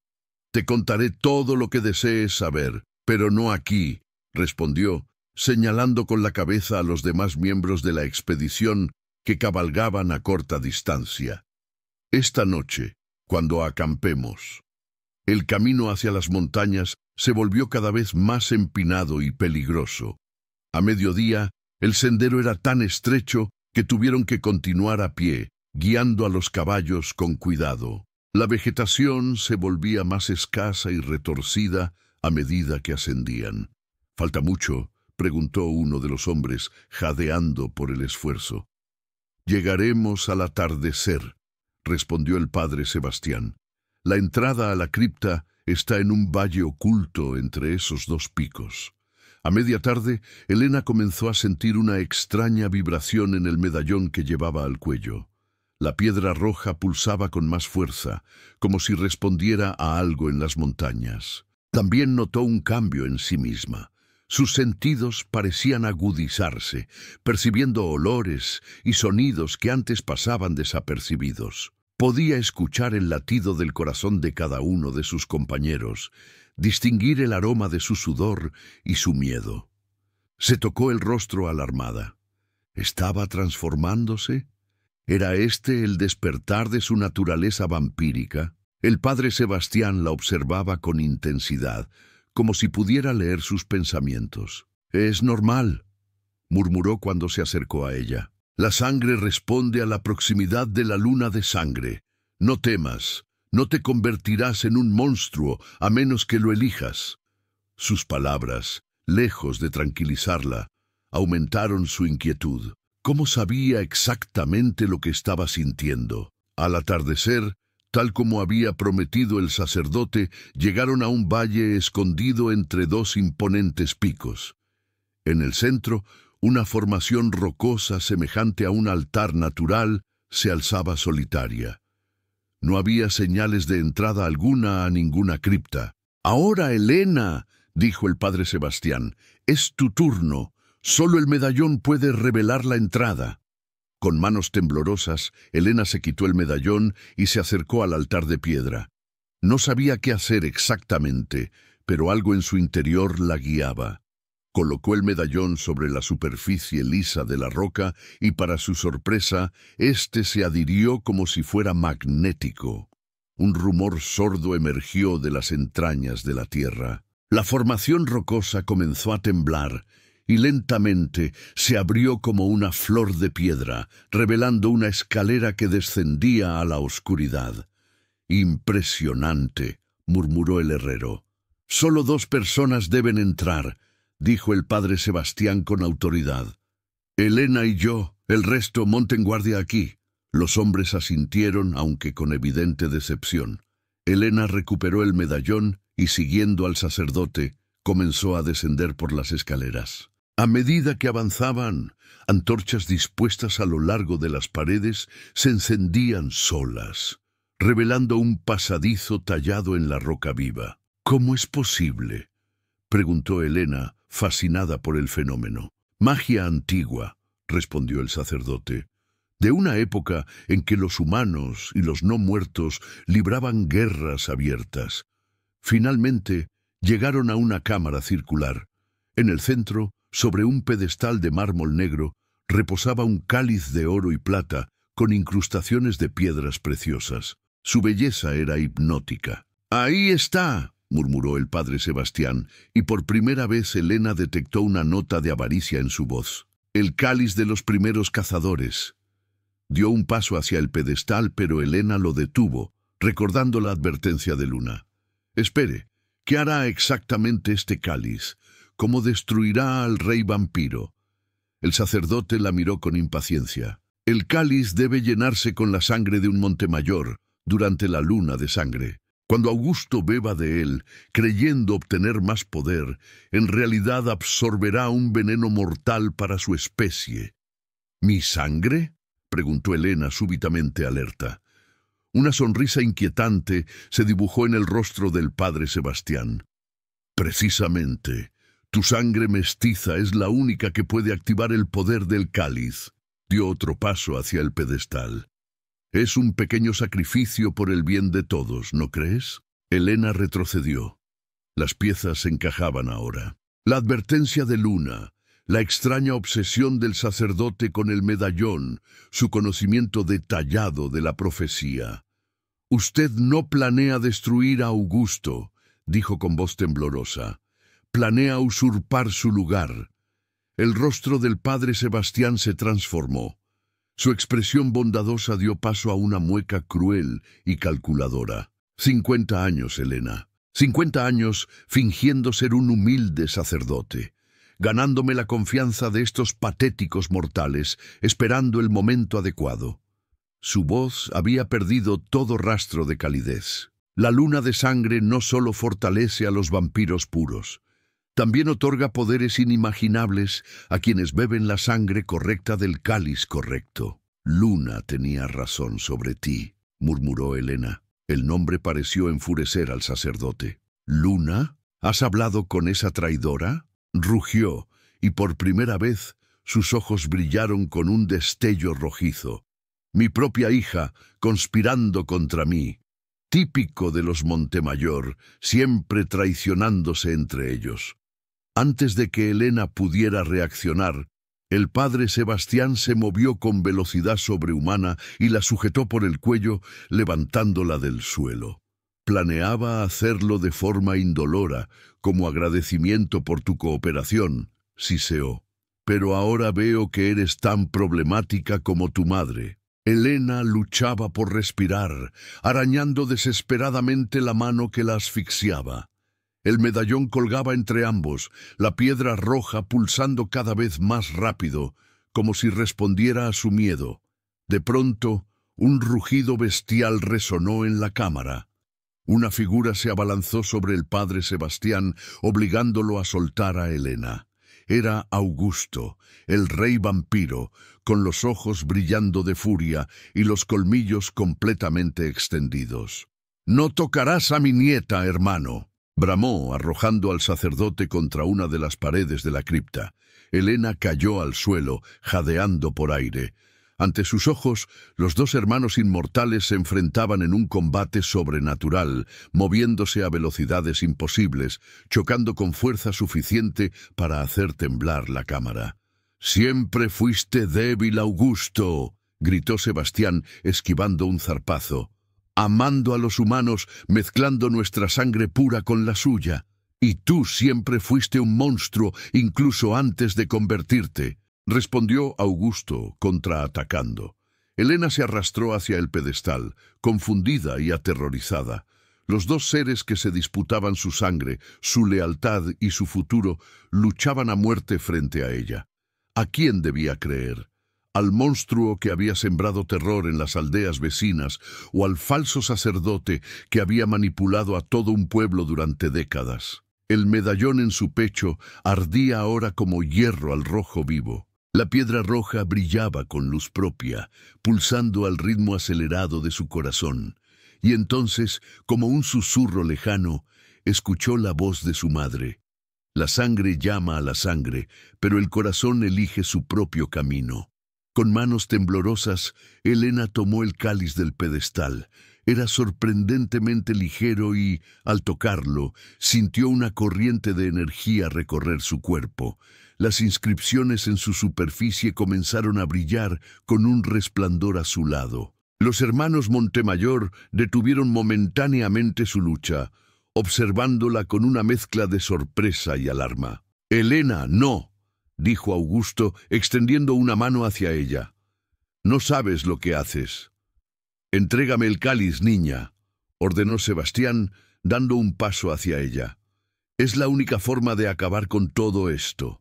«Te contaré todo lo que desees saber, pero no aquí», respondió, señalando con la cabeza a los demás miembros de la expedición que cabalgaban a corta distancia. «Esta noche, cuando acampemos». El camino hacia las montañas se volvió cada vez más empinado y peligroso. A mediodía, el sendero era tan estrecho que tuvieron que continuar a pie, guiando a los caballos con cuidado. La vegetación se volvía más escasa y retorcida a medida que ascendían. «¿Falta mucho?», preguntó uno de los hombres, jadeando por el esfuerzo. «Llegaremos al atardecer», respondió el padre Sebastián. «La entrada a la cripta está en un valle oculto entre esos dos picos». A media tarde, Elena comenzó a sentir una extraña vibración en el medallón que llevaba al cuello. La piedra roja pulsaba con más fuerza, como si respondiera a algo en las montañas. También notó un cambio en sí misma. Sus sentidos parecían agudizarse, percibiendo olores y sonidos que antes pasaban desapercibidos. Podía escuchar el latido del corazón de cada uno de sus compañeros, distinguir el aroma de su sudor y su miedo. Se tocó el rostro alarmada. ¿Estaba transformándose? ¿Era este el despertar de su naturaleza vampírica? El padre Sebastián la observaba con intensidad, como si pudiera leer sus pensamientos. «Es normal», murmuró cuando se acercó a ella. «La sangre responde a la proximidad de la luna de sangre. No temas, no te convertirás en un monstruo a menos que lo elijas». Sus palabras, lejos de tranquilizarla, aumentaron su inquietud. ¿Cómo sabía exactamente lo que estaba sintiendo? Al atardecer, tal como había prometido el sacerdote, llegaron a un valle escondido entre dos imponentes picos. En el centro, una formación rocosa semejante a un altar natural se alzaba solitaria. No había señales de entrada alguna a ninguna cripta. «Ahora, Elena», dijo el padre Sebastián, «es tu turno. Solo el medallón puede revelar la entrada». Con manos temblorosas, Elena se quitó el medallón y se acercó al altar de piedra. No sabía qué hacer exactamente, pero algo en su interior la guiaba. Colocó el medallón sobre la superficie lisa de la roca y, para su sorpresa, éste se adhirió como si fuera magnético. Un rumor sordo emergió de las entrañas de la tierra. La formación rocosa comenzó a temblar y lentamente se abrió como una flor de piedra, revelando una escalera que descendía a la oscuridad. «Impresionante», murmuró el herrero. Solo 2 personas deben entrar, dijo el padre Sebastián con autoridad. Elena y yo, el resto monten guardia aquí. Los hombres asintieron, aunque con evidente decepción. Elena recuperó el medallón y, siguiendo al sacerdote, comenzó a descender por las escaleras. A medida que avanzaban, antorchas dispuestas a lo largo de las paredes se encendían solas, revelando un pasadizo tallado en la roca viva. ¿Cómo es posible?, preguntó Elena, fascinada por el fenómeno. Magia antigua, respondió el sacerdote, de una época en que los humanos y los no muertos libraban guerras abiertas. Finalmente, llegaron a una cámara circular. En el centro, sobre un pedestal de mármol negro, reposaba un cáliz de oro y plata con incrustaciones de piedras preciosas. Su belleza era hipnótica. «¡Ahí está!», murmuró el padre Sebastián, y por primera vez Elena detectó una nota de avaricia en su voz. «El cáliz de los primeros cazadores». Dio un paso hacia el pedestal, pero Elena lo detuvo, recordando la advertencia de Luna. «Espere, ¿qué hará exactamente este cáliz? ¿Cómo destruirá al rey vampiro?». El sacerdote la miró con impaciencia. «El cáliz debe llenarse con la sangre de un Montemayor durante la luna de sangre. Cuando Augusto beba de él, creyendo obtener más poder, en realidad absorberá un veneno mortal para su especie». «¿Mi sangre?», preguntó Elena, súbitamente alerta. Una sonrisa inquietante se dibujó en el rostro del padre Sebastián. «Precisamente, tu sangre mestiza es la única que puede activar el poder del cáliz». Dio otro paso hacia el pedestal. «Es un pequeño sacrificio por el bien de todos, ¿no crees?». Elena retrocedió. Las piezas se encajaban ahora. La advertencia de Luna, la extraña obsesión del sacerdote con el medallón, su conocimiento detallado de la profecía. «Usted no planea destruir a Augusto», dijo con voz temblorosa. «Planea usurpar su lugar». El rostro del padre Sebastián se transformó. Su expresión bondadosa dio paso a una mueca cruel y calculadora. 50 años, Elena. 50 años fingiendo ser un humilde sacerdote, ganándome la confianza de estos patéticos mortales, esperando el momento adecuado. Su voz había perdido todo rastro de calidez. La luna de sangre no solo fortalece a los vampiros puros, también otorga poderes inimaginables a quienes beben la sangre correcta del cáliz correcto. «Luna tenía razón sobre ti», murmuró Elena. El nombre pareció enfurecer al sacerdote. «¿Luna? ¿Has hablado con esa traidora?». Rugió, y por primera vez sus ojos brillaron con un destello rojizo. «Mi propia hija, conspirando contra mí. Típico de los Montemayor, siempre traicionándose entre ellos». Antes de que Elena pudiera reaccionar, el padre Sebastián se movió con velocidad sobrehumana y la sujetó por el cuello, levantándola del suelo. «Planeaba hacerlo de forma indolora, como agradecimiento por tu cooperación», siseó. «Pero ahora veo que eres tan problemática como tu madre». Elena luchaba por respirar, arañando desesperadamente la mano que la asfixiaba. El medallón colgaba entre ambos, la piedra roja pulsando cada vez más rápido, como si respondiera a su miedo. De pronto, un rugido bestial resonó en la cámara. Una figura se abalanzó sobre el padre Sebastián, obligándolo a soltar a Elena. Era Augusto, el rey vampiro, con los ojos brillando de furia y los colmillos completamente extendidos. «No tocarás a mi nieta, hermano», bramó, arrojando al sacerdote contra una de las paredes de la cripta. Elena cayó al suelo, jadeando por aire. Ante sus ojos, los 2 hermanos inmortales se enfrentaban en un combate sobrenatural, moviéndose a velocidades imposibles, chocando con fuerza suficiente para hacer temblar la cámara. «Siempre fuiste débil, Augusto», gritó Sebastián, esquivando un zarpazo. «Amando a los humanos, mezclando nuestra sangre pura con la suya. Y tú siempre fuiste un monstruo, incluso antes de convertirte», respondió Augusto, contraatacando. Elena se arrastró hacia el pedestal, confundida y aterrorizada. Los dos seres que se disputaban su sangre, su lealtad y su futuro, luchaban a muerte frente a ella. ¿A quién debía creer? ¿Al monstruo que había sembrado terror en las aldeas vecinas o al falso sacerdote que había manipulado a todo un pueblo durante décadas? El medallón en su pecho ardía ahora como hierro al rojo vivo. La piedra roja brillaba con luz propia, pulsando al ritmo acelerado de su corazón. Y entonces, como un susurro lejano, escuchó la voz de su madre. La sangre llama a la sangre, pero el corazón elige su propio camino. Con manos temblorosas, Elena tomó el cáliz del pedestal. Era sorprendentemente ligero y, al tocarlo, sintió una corriente de energía recorrer su cuerpo. Las inscripciones en su superficie comenzaron a brillar con un resplandor azulado. Los hermanos Montemayor detuvieron momentáneamente su lucha, observándola con una mezcla de sorpresa y alarma. «Elena, no», dijo Augusto, extendiendo una mano hacia ella. «No sabes lo que haces». «Entrégame el cáliz, niña», ordenó Sebastián, dando un paso hacia ella. «Es la única forma de acabar con todo esto».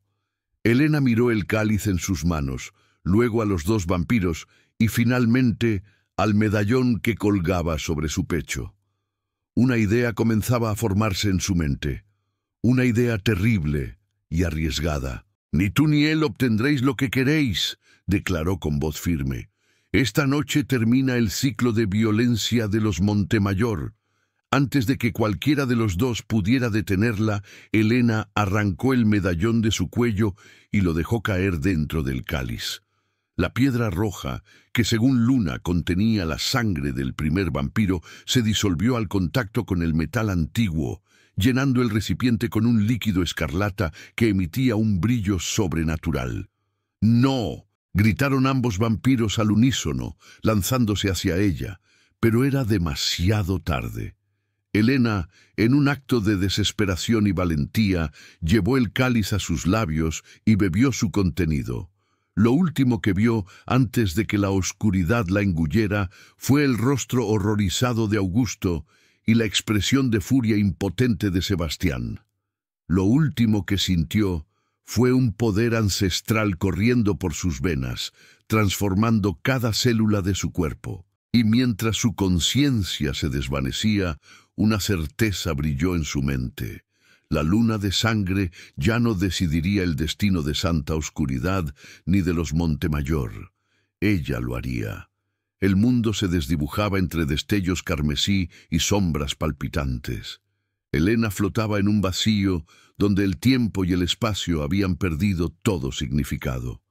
Elena miró el cáliz en sus manos, luego a los dos vampiros y finalmente al medallón que colgaba sobre su pecho. Una idea comenzaba a formarse en su mente, una idea terrible y arriesgada. «Ni tú ni él obtendréis lo que queréis», declaró con voz firme. «Esta noche termina el ciclo de violencia de los Montemayor». Antes de que cualquiera de los dos pudiera detenerla, Elena arrancó el medallón de su cuello y lo dejó caer dentro del cáliz. La piedra roja, que según Luna contenía la sangre del primer vampiro, se disolvió al contacto con el metal antiguo, llenando el recipiente con un líquido escarlata que emitía un brillo sobrenatural. «¡No!», gritaron ambos vampiros al unísono, lanzándose hacia ella, pero era demasiado tarde. Elena, en un acto de desesperación y valentía, llevó el cáliz a sus labios y bebió su contenido. Lo último que vio antes de que la oscuridad la engullera fue el rostro horrorizado de Augusto y la expresión de furia impotente de Sebastián. Lo último que sintió fue un poder ancestral corriendo por sus venas, transformando cada célula de su cuerpo. Y mientras su conciencia se desvanecía, una certeza brilló en su mente. La luna de sangre ya no decidiría el destino de Santa Oscuridad ni de los Montemayor. Ella lo haría. El mundo se desdibujaba entre destellos carmesí y sombras palpitantes. Elena flotaba en un vacío donde el tiempo y el espacio habían perdido todo significado.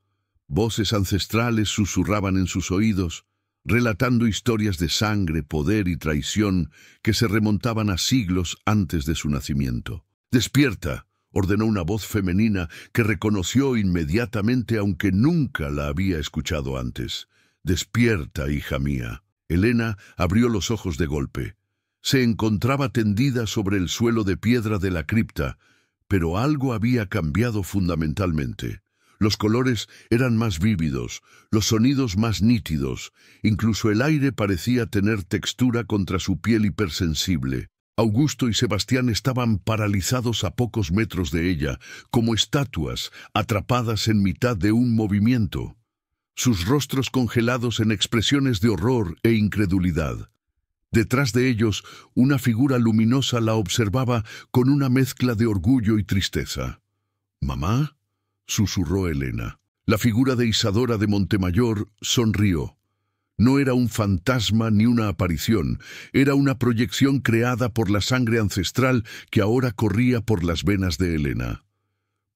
Voces ancestrales susurraban en sus oídos, relatando historias de sangre, poder y traición que se remontaban a siglos antes de su nacimiento. «Despierta», ordenó una voz femenina que reconoció inmediatamente aunque nunca la había escuchado antes. «Despierta, hija mía». Elena abrió los ojos de golpe. Se encontraba tendida sobre el suelo de piedra de la cripta, pero algo había cambiado fundamentalmente. Los colores eran más vívidos, los sonidos más nítidos, incluso el aire parecía tener textura contra su piel hipersensible. Augusto y Sebastián estaban paralizados a pocos metros de ella, como estatuas atrapadas en mitad de un movimiento, sus rostros congelados en expresiones de horror e incredulidad. Detrás de ellos, una figura luminosa la observaba con una mezcla de orgullo y tristeza. «¿Mamá?», susurró Elena. La figura de Isadora de Montemayor sonrió. No era un fantasma ni una aparición, era una proyección creada por la sangre ancestral que ahora corría por las venas de Elena.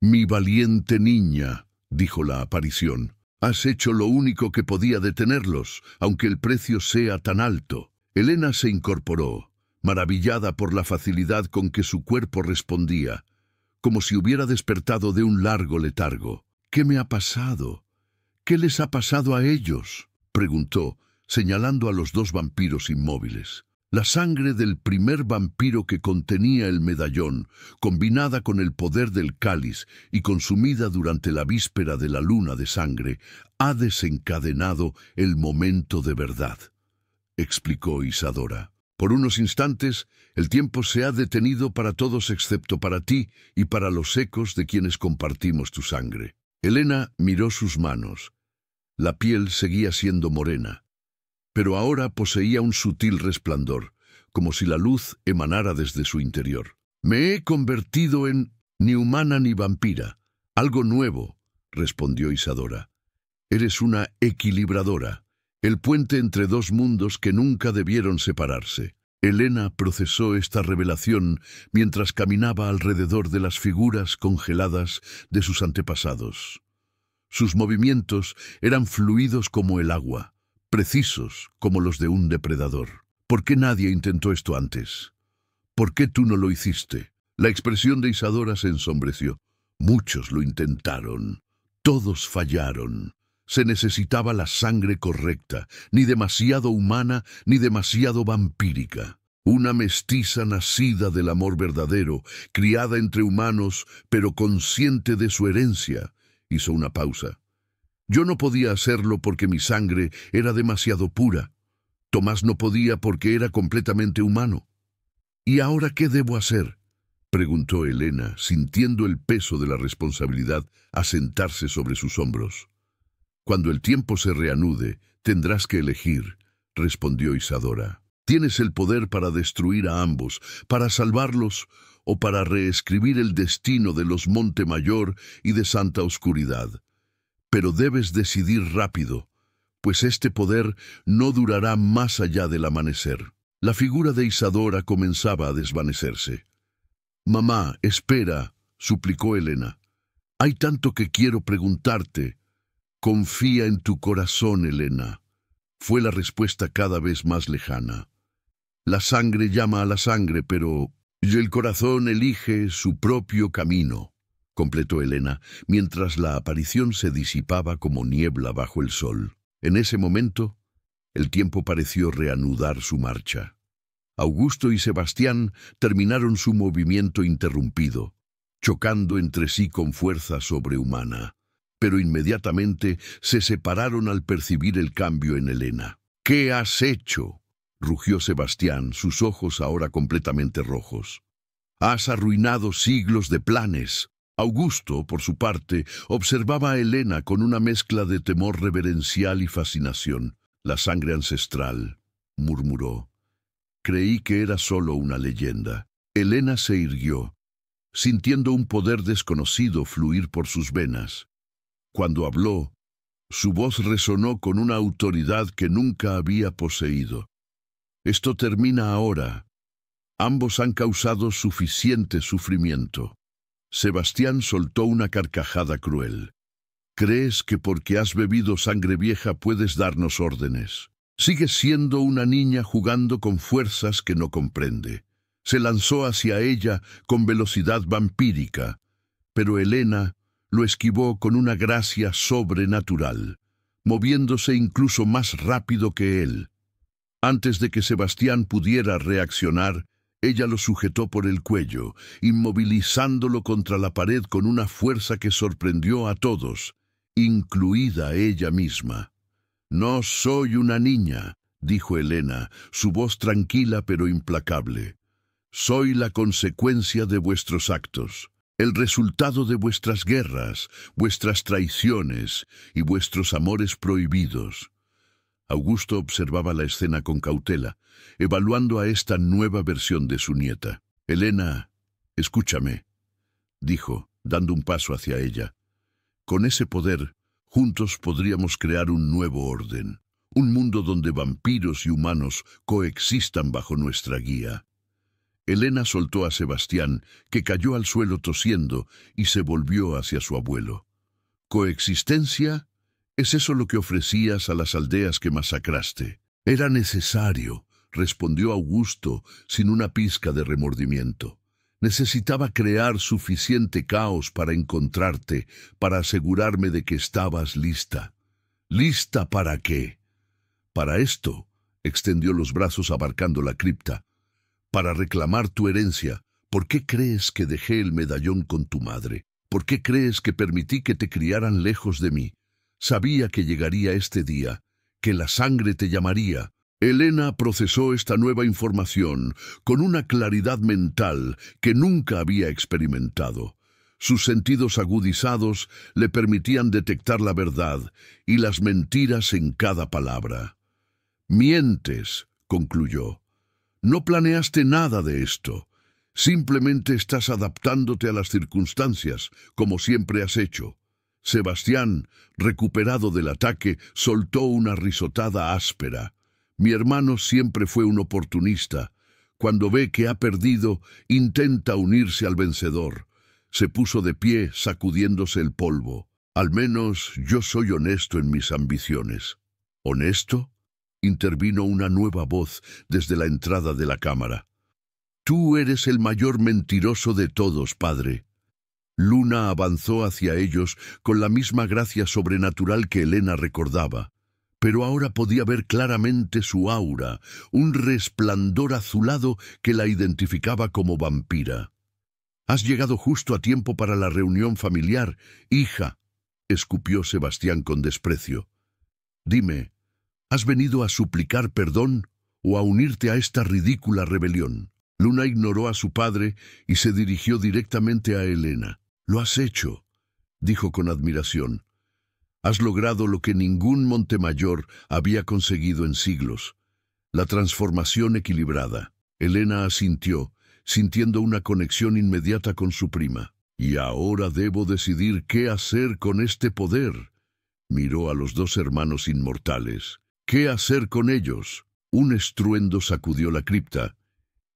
«Mi valiente niña», dijo la aparición, «has hecho lo único que podía detenerlos, aunque el precio sea tan alto». Elena se incorporó, maravillada por la facilidad con que su cuerpo respondía, como si hubiera despertado de un largo letargo. «¿Qué me ha pasado? ¿Qué les ha pasado a ellos?», preguntó, señalando a los dos vampiros inmóviles. La sangre del primer vampiro que contenía el medallón, combinada con el poder del cáliz y consumida durante la víspera de la luna de sangre, ha desencadenado el momento de verdad, explicó Isadora. Por unos instantes, el tiempo se ha detenido para todos excepto para ti y para los ecos de quienes compartimos tu sangre. Helena miró sus manos. La piel seguía siendo morena, pero ahora poseía un sutil resplandor, como si la luz emanara desde su interior. Me he convertido en ni humana ni vampira, algo nuevo, respondió Isadora. Eres una equilibradora, el puente entre dos mundos que nunca debieron separarse. Helena procesó esta revelación mientras caminaba alrededor de las figuras congeladas de sus antepasados. Sus movimientos eran fluidos como el agua, precisos como los de un depredador. ¿Por qué nadie intentó esto antes? ¿Por qué tú no lo hiciste? La expresión de Isadora se ensombreció. Muchos lo intentaron. Todos fallaron. Se necesitaba la sangre correcta, ni demasiado humana ni demasiado vampírica. Una mestiza nacida del amor verdadero, criada entre humanos, pero consciente de su herencia. Hizo una pausa. Yo no podía hacerlo porque mi sangre era demasiado pura. Tomás no podía porque era completamente humano. ¿Y ahora qué debo hacer?, preguntó Helena, sintiendo el peso de la responsabilidad asentarse sobre sus hombros. Cuando el tiempo se reanude, tendrás que elegir, respondió Isadora. Tienes el poder para destruir a ambos, para salvarlos o para reescribir el destino de los Montemayor y de Santa Oscuridad. Pero debes decidir rápido, pues este poder no durará más allá del amanecer. La figura de Isadora comenzaba a desvanecerse. «Mamá, espera», suplicó Helena. «Hay tanto que quiero preguntarte». «Confía en tu corazón, Helena», fue la respuesta cada vez más lejana. «La sangre llama a la sangre, pero el corazón elige su propio camino», completó Helena, mientras la aparición se disipaba como niebla bajo el sol. En ese momento, el tiempo pareció reanudar su marcha. Augusto y Sebastián terminaron su movimiento interrumpido, chocando entre sí con fuerza sobrehumana, pero inmediatamente se separaron al percibir el cambio en Helena. «¿Qué has hecho?», rugió Sebastián, sus ojos ahora completamente rojos. «Has arruinado siglos de planes». Augusto, por su parte, observaba a Helena con una mezcla de temor reverencial y fascinación. «La sangre ancestral», murmuró. «Creí que era solo una leyenda». Helena se irguió, sintiendo un poder desconocido fluir por sus venas. Cuando habló, su voz resonó con una autoridad que nunca había poseído. «Esto termina ahora. Ambos han causado suficiente sufrimiento». Sebastián soltó una carcajada cruel. «¿Crees que porque has bebido sangre vieja puedes darnos órdenes? Sigues siendo una niña jugando con fuerzas que no comprende». Se lanzó hacia ella con velocidad vampírica, pero Helena lo esquivó con una gracia sobrenatural, moviéndose incluso más rápido que él. Antes de que Sebastián pudiera reaccionar, ella lo sujetó por el cuello, inmovilizándolo contra la pared con una fuerza que sorprendió a todos, incluida ella misma. «No soy una niña», dijo Helena, su voz tranquila pero implacable. «Soy la consecuencia de vuestros actos, el resultado de vuestras guerras, vuestras traiciones y vuestros amores prohibidos». Augusto observaba la escena con cautela, evaluando a esta nueva versión de su nieta. «Helena, escúchame», dijo, dando un paso hacia ella. «Con ese poder, juntos podríamos crear un nuevo orden, un mundo donde vampiros y humanos coexistan bajo nuestra guía». Helena soltó a Sebastián, que cayó al suelo tosiendo, y se volvió hacia su abuelo. «¿Coexistencia? ¿Es eso lo que ofrecías a las aldeas que masacraste?» «Era necesario», respondió Augusto sin una pizca de remordimiento. «Necesitaba crear suficiente caos para encontrarte, para asegurarme de que estabas lista». «¿Lista para qué?» «Para esto», extendió los brazos abarcando la cripta, «para reclamar tu herencia. ¿Por qué crees que dejé el medallón con tu madre? ¿Por qué crees que permití que te criaran lejos de mí? Sabía que llegaría este día, que la sangre te llamaría, Elena procesó esta nueva información con una claridad mental que nunca había experimentado. Sus sentidos agudizados le permitían detectar la verdad y las mentiras en cada palabra. «Mientes», concluyó. «No planeaste nada de esto. Simplemente estás adaptándote a las circunstancias, como siempre has hecho». Sebastián, recuperado del ataque, soltó una risotada áspera. «Mi hermano siempre fue un oportunista. Cuando ve que ha perdido, intenta unirse al vencedor». Se puso de pie, sacudiéndose el polvo. «Al menos yo soy honesto en mis ambiciones». «¿Honesto?», intervino una nueva voz desde la entrada de la cámara. «Tú eres el mayor mentiroso de todos, padre». Luna avanzó hacia ellos con la misma gracia sobrenatural que Elena recordaba, pero ahora podía ver claramente su aura, un resplandor azulado que la identificaba como vampira. «Has llegado justo a tiempo para la reunión familiar, hija», escupió Sebastián con desprecio. «Dime, ¿has venido a suplicar perdón o a unirte a esta ridícula rebelión?» Luna ignoró a su padre y se dirigió directamente a Elena. «Lo has hecho», dijo con admiración. «Has logrado lo que ningún Montemayor había conseguido en siglos, la transformación equilibrada». Elena asintió, sintiendo una conexión inmediata con su prima. «Y ahora debo decidir qué hacer con este poder». Miró a los dos hermanos inmortales. «¿Qué hacer con ellos?». Un estruendo sacudió la cripta,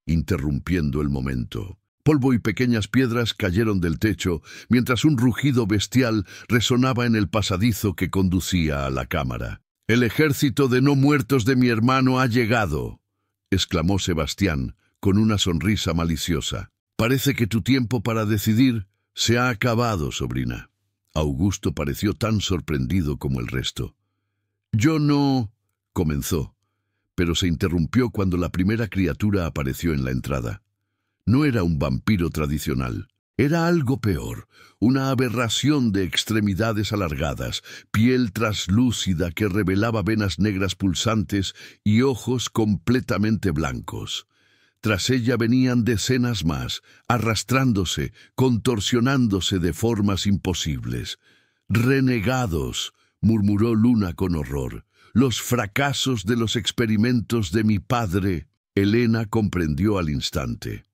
interrumpiendo el momento. Polvo y pequeñas piedras cayeron del techo, mientras un rugido bestial resonaba en el pasadizo que conducía a la cámara. «El ejército de no muertos de mi hermano ha llegado», exclamó Sebastián, con una sonrisa maliciosa. «Parece que tu tiempo para decidir se ha acabado, sobrina». Augusto pareció tan sorprendido como el resto. «Yo no», comenzó, pero se interrumpió cuando la primera criatura apareció en la entrada. No era un vampiro tradicional. Era algo peor, una aberración de extremidades alargadas, piel traslúcida que revelaba venas negras pulsantes y ojos completamente blancos. Tras ella venían decenas más, arrastrándose, contorsionándose de formas imposibles. «Renegados», murmuró Luna con horror. «Los fracasos de los experimentos de mi padre». Elena comprendió al instante.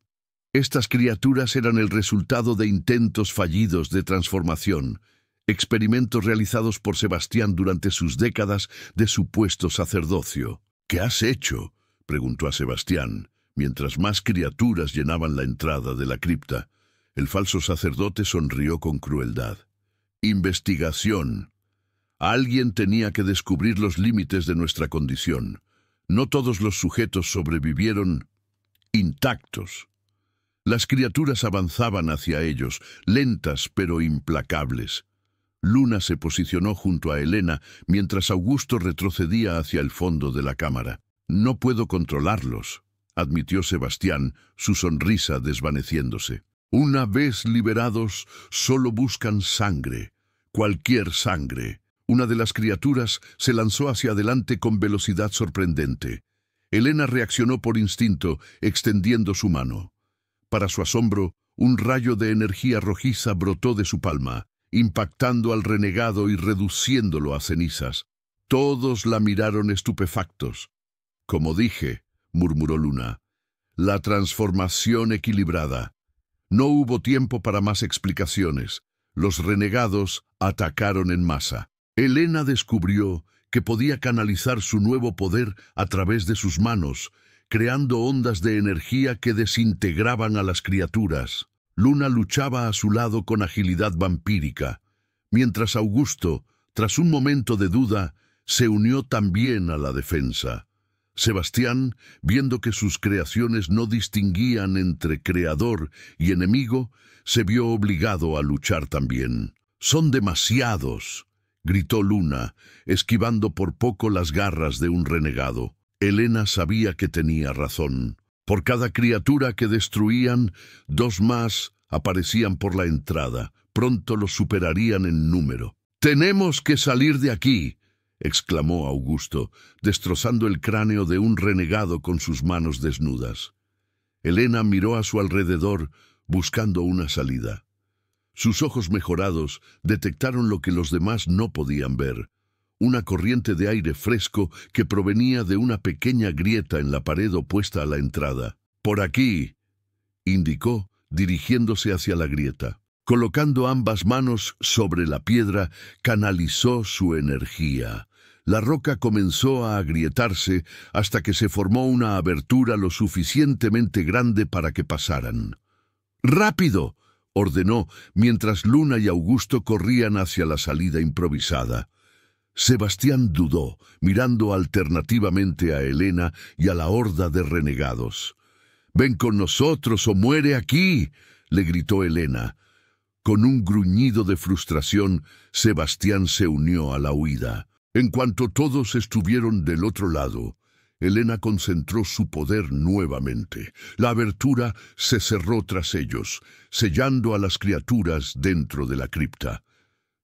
Estas criaturas eran el resultado de intentos fallidos de transformación, experimentos realizados por Sebastián durante sus décadas de supuesto sacerdocio. «¿Qué has hecho?», preguntó a Sebastián, mientras más criaturas llenaban la entrada de la cripta. El falso sacerdote sonrió con crueldad. «Investigación. Alguien tenía que descubrir los límites de nuestra condición. No todos los sujetos sobrevivieron intactos». Las criaturas avanzaban hacia ellos, lentas pero implacables. Luna se posicionó junto a Elena mientras Augusto retrocedía hacia el fondo de la cámara. «No puedo controlarlos», admitió Sebastián, su sonrisa desvaneciéndose. «Una vez liberados, solo buscan sangre, cualquier sangre». Una de las criaturas se lanzó hacia adelante con velocidad sorprendente. Elena reaccionó por instinto, extendiendo su mano. Para su asombro, un rayo de energía rojiza brotó de su palma, impactando al renegado y reduciéndolo a cenizas. Todos la miraron estupefactos. «Como dije», murmuró Luna, «la transformación equilibrada». No hubo tiempo para más explicaciones. Los renegados atacaron en masa. Elena descubrió que podía canalizar su nuevo poder a través de sus manos, creando ondas de energía que desintegraban a las criaturas. Luna luchaba a su lado con agilidad vampírica, mientras Augusto, tras un momento de duda, se unió también a la defensa. Sebastián, viendo que sus creaciones no distinguían entre creador y enemigo, se vio obligado a luchar también. «Son demasiados», gritó Luna, esquivando por poco las garras de un renegado. Elena sabía que tenía razón. Por cada criatura que destruían, dos más aparecían por la entrada. Pronto los superarían en número. «Tenemos que salir de aquí», exclamó Augusto, destrozando el cráneo de un renegado con sus manos desnudas. Helena miró a su alrededor, buscando una salida. Sus ojos mejorados detectaron lo que los demás no podían ver: una corriente de aire fresco que provenía de una pequeña grieta en la pared opuesta a la entrada. «Por aquí», indicó, dirigiéndose hacia la grieta. Colocando ambas manos sobre la piedra, canalizó su energía. La roca comenzó a agrietarse hasta que se formó una abertura lo suficientemente grande para que pasaran. «¡Rápido!», ordenó, mientras Luna y Augusto corrían hacia la salida improvisada. Sebastián dudó, mirando alternativamente a Helena y a la horda de renegados. «¡Ven con nosotros o muere aquí!», le gritó Helena. Con un gruñido de frustración, Sebastián se unió a la huida. En cuanto todos estuvieron del otro lado, Helena concentró su poder nuevamente. La abertura se cerró tras ellos, sellando a las criaturas dentro de la cripta.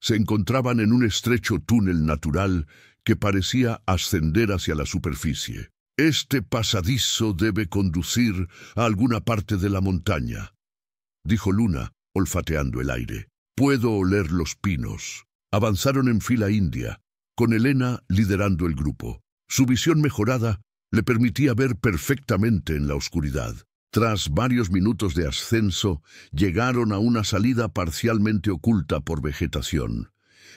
Se encontraban en un estrecho túnel natural que parecía ascender hacia la superficie. «Este pasadizo debe conducir a alguna parte de la montaña», dijo Luna, olfateando el aire. «Puedo oler los pinos». Avanzaron en fila india, con Helena liderando el grupo. Su visión mejorada le permitía ver perfectamente en la oscuridad. Tras varios minutos de ascenso, llegaron a una salida parcialmente oculta por vegetación.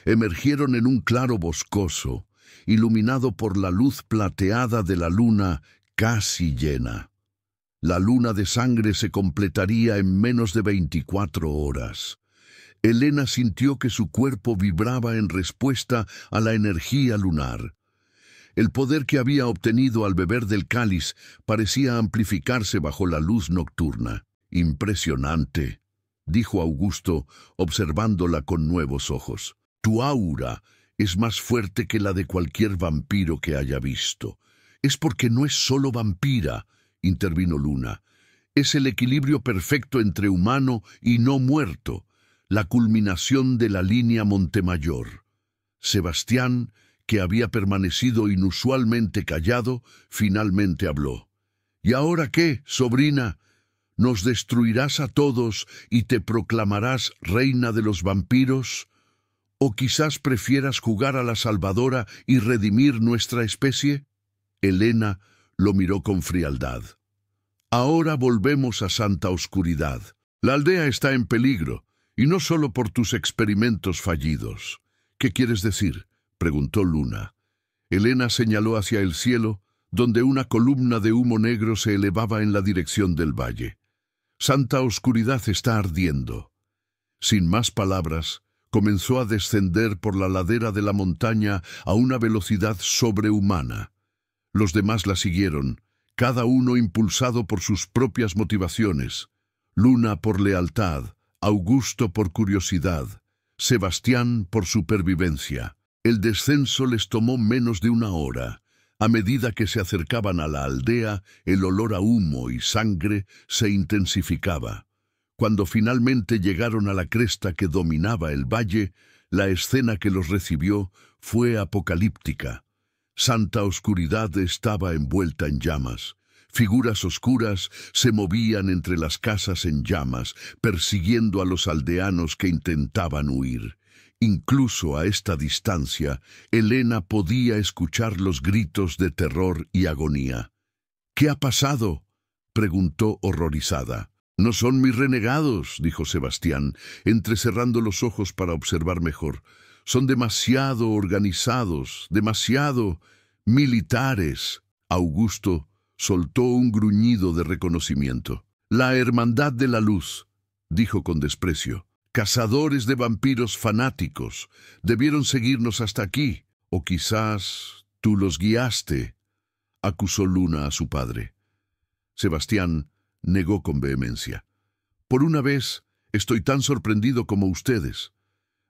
Emergieron en un claro boscoso, iluminado por la luz plateada de la luna casi llena. La luna de sangre se completaría en menos de 24 horas. Helena sintió que su cuerpo vibraba en respuesta a la energía lunar. El poder que había obtenido al beber del cáliz parecía amplificarse bajo la luz nocturna. «Impresionante», dijo Augusto, observándola con nuevos ojos. «Tu aura es más fuerte que la de cualquier vampiro que haya visto». «Es porque no es solo vampira», intervino Luna. «Es el equilibrio perfecto entre humano y no muerto, la culminación de la línea Montemayor». Sebastián, que había permanecido inusualmente callado, finalmente habló. «¿Y ahora qué, sobrina? ¿Nos destruirás a todos y te proclamarás reina de los vampiros? ¿O quizás prefieras jugar a la salvadora y redimir nuestra especie?» Helena lo miró con frialdad. «Ahora volvemos a Santa Oscuridad. La aldea está en peligro, y no solo por tus experimentos fallidos». «¿Qué quieres decir?», preguntó Luna. Helena señaló hacia el cielo, donde una columna de humo negro se elevaba en la dirección del valle. «Santa Oscuridad está ardiendo». Sin más palabras, comenzó a descender por la ladera de la montaña a una velocidad sobrehumana. Los demás la siguieron, cada uno impulsado por sus propias motivaciones. Luna por lealtad, Augusto por curiosidad, Sebastián por supervivencia. El descenso les tomó menos de una hora. A medida que se acercaban a la aldea, el olor a humo y sangre se intensificaba. Cuando finalmente llegaron a la cresta que dominaba el valle, la escena que los recibió fue apocalíptica. Santa Oscuridad estaba envuelta en llamas. Figuras oscuras se movían entre las casas en llamas, persiguiendo a los aldeanos que intentaban huir. Incluso a esta distancia, Helena podía escuchar los gritos de terror y agonía. «¿Qué ha pasado?», preguntó horrorizada. «No son mis renegados», dijo Sebastián, entrecerrando los ojos para observar mejor. «Son demasiado organizados, demasiado militares». Augusto soltó un gruñido de reconocimiento. «La Hermandad de la Luz», dijo con desprecio. «Cazadores de vampiros fanáticos. Debieron seguirnos hasta aquí. O quizás tú los guiaste», acusó Luna a su padre. Sebastián negó con vehemencia. «Por una vez, estoy tan sorprendido como ustedes.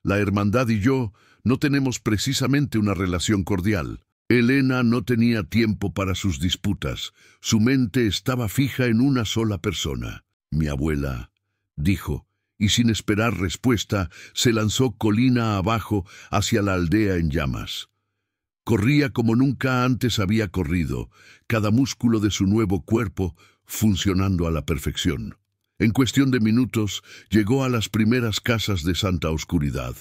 La hermandad y yo no tenemos precisamente una relación cordial». Helena no tenía tiempo para sus disputas. Su mente estaba fija en una sola persona. «Mi abuela», dijo, y sin esperar respuesta, se lanzó colina abajo hacia la aldea en llamas. Corría como nunca antes había corrido, cada músculo de su nuevo cuerpo funcionando a la perfección. En cuestión de minutos, llegó a las primeras casas de Santa Oscuridad.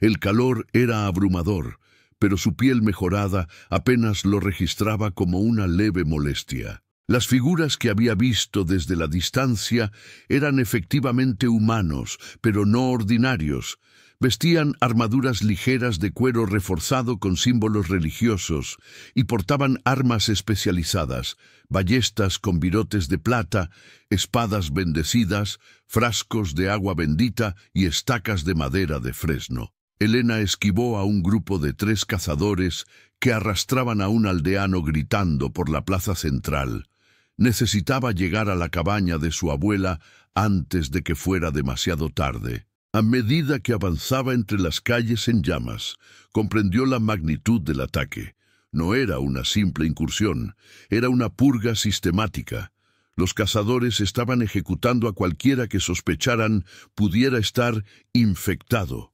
El calor era abrumador, pero su piel mejorada apenas lo registraba como una leve molestia. Las figuras que había visto desde la distancia eran efectivamente humanos, pero no ordinarios. Vestían armaduras ligeras de cuero reforzado con símbolos religiosos y portaban armas especializadas, ballestas con virotes de plata, espadas bendecidas, frascos de agua bendita y estacas de madera de fresno. Elena esquivó a un grupo de 3 cazadores que arrastraban a un aldeano gritando por la plaza central. Necesitaba llegar a la cabaña de su abuela antes de que fuera demasiado tarde. A medida que avanzaba entre las calles en llamas, comprendió la magnitud del ataque. No era una simple incursión, era una purga sistemática. Los cazadores estaban ejecutando a cualquiera que sospecharan pudiera estar infectado.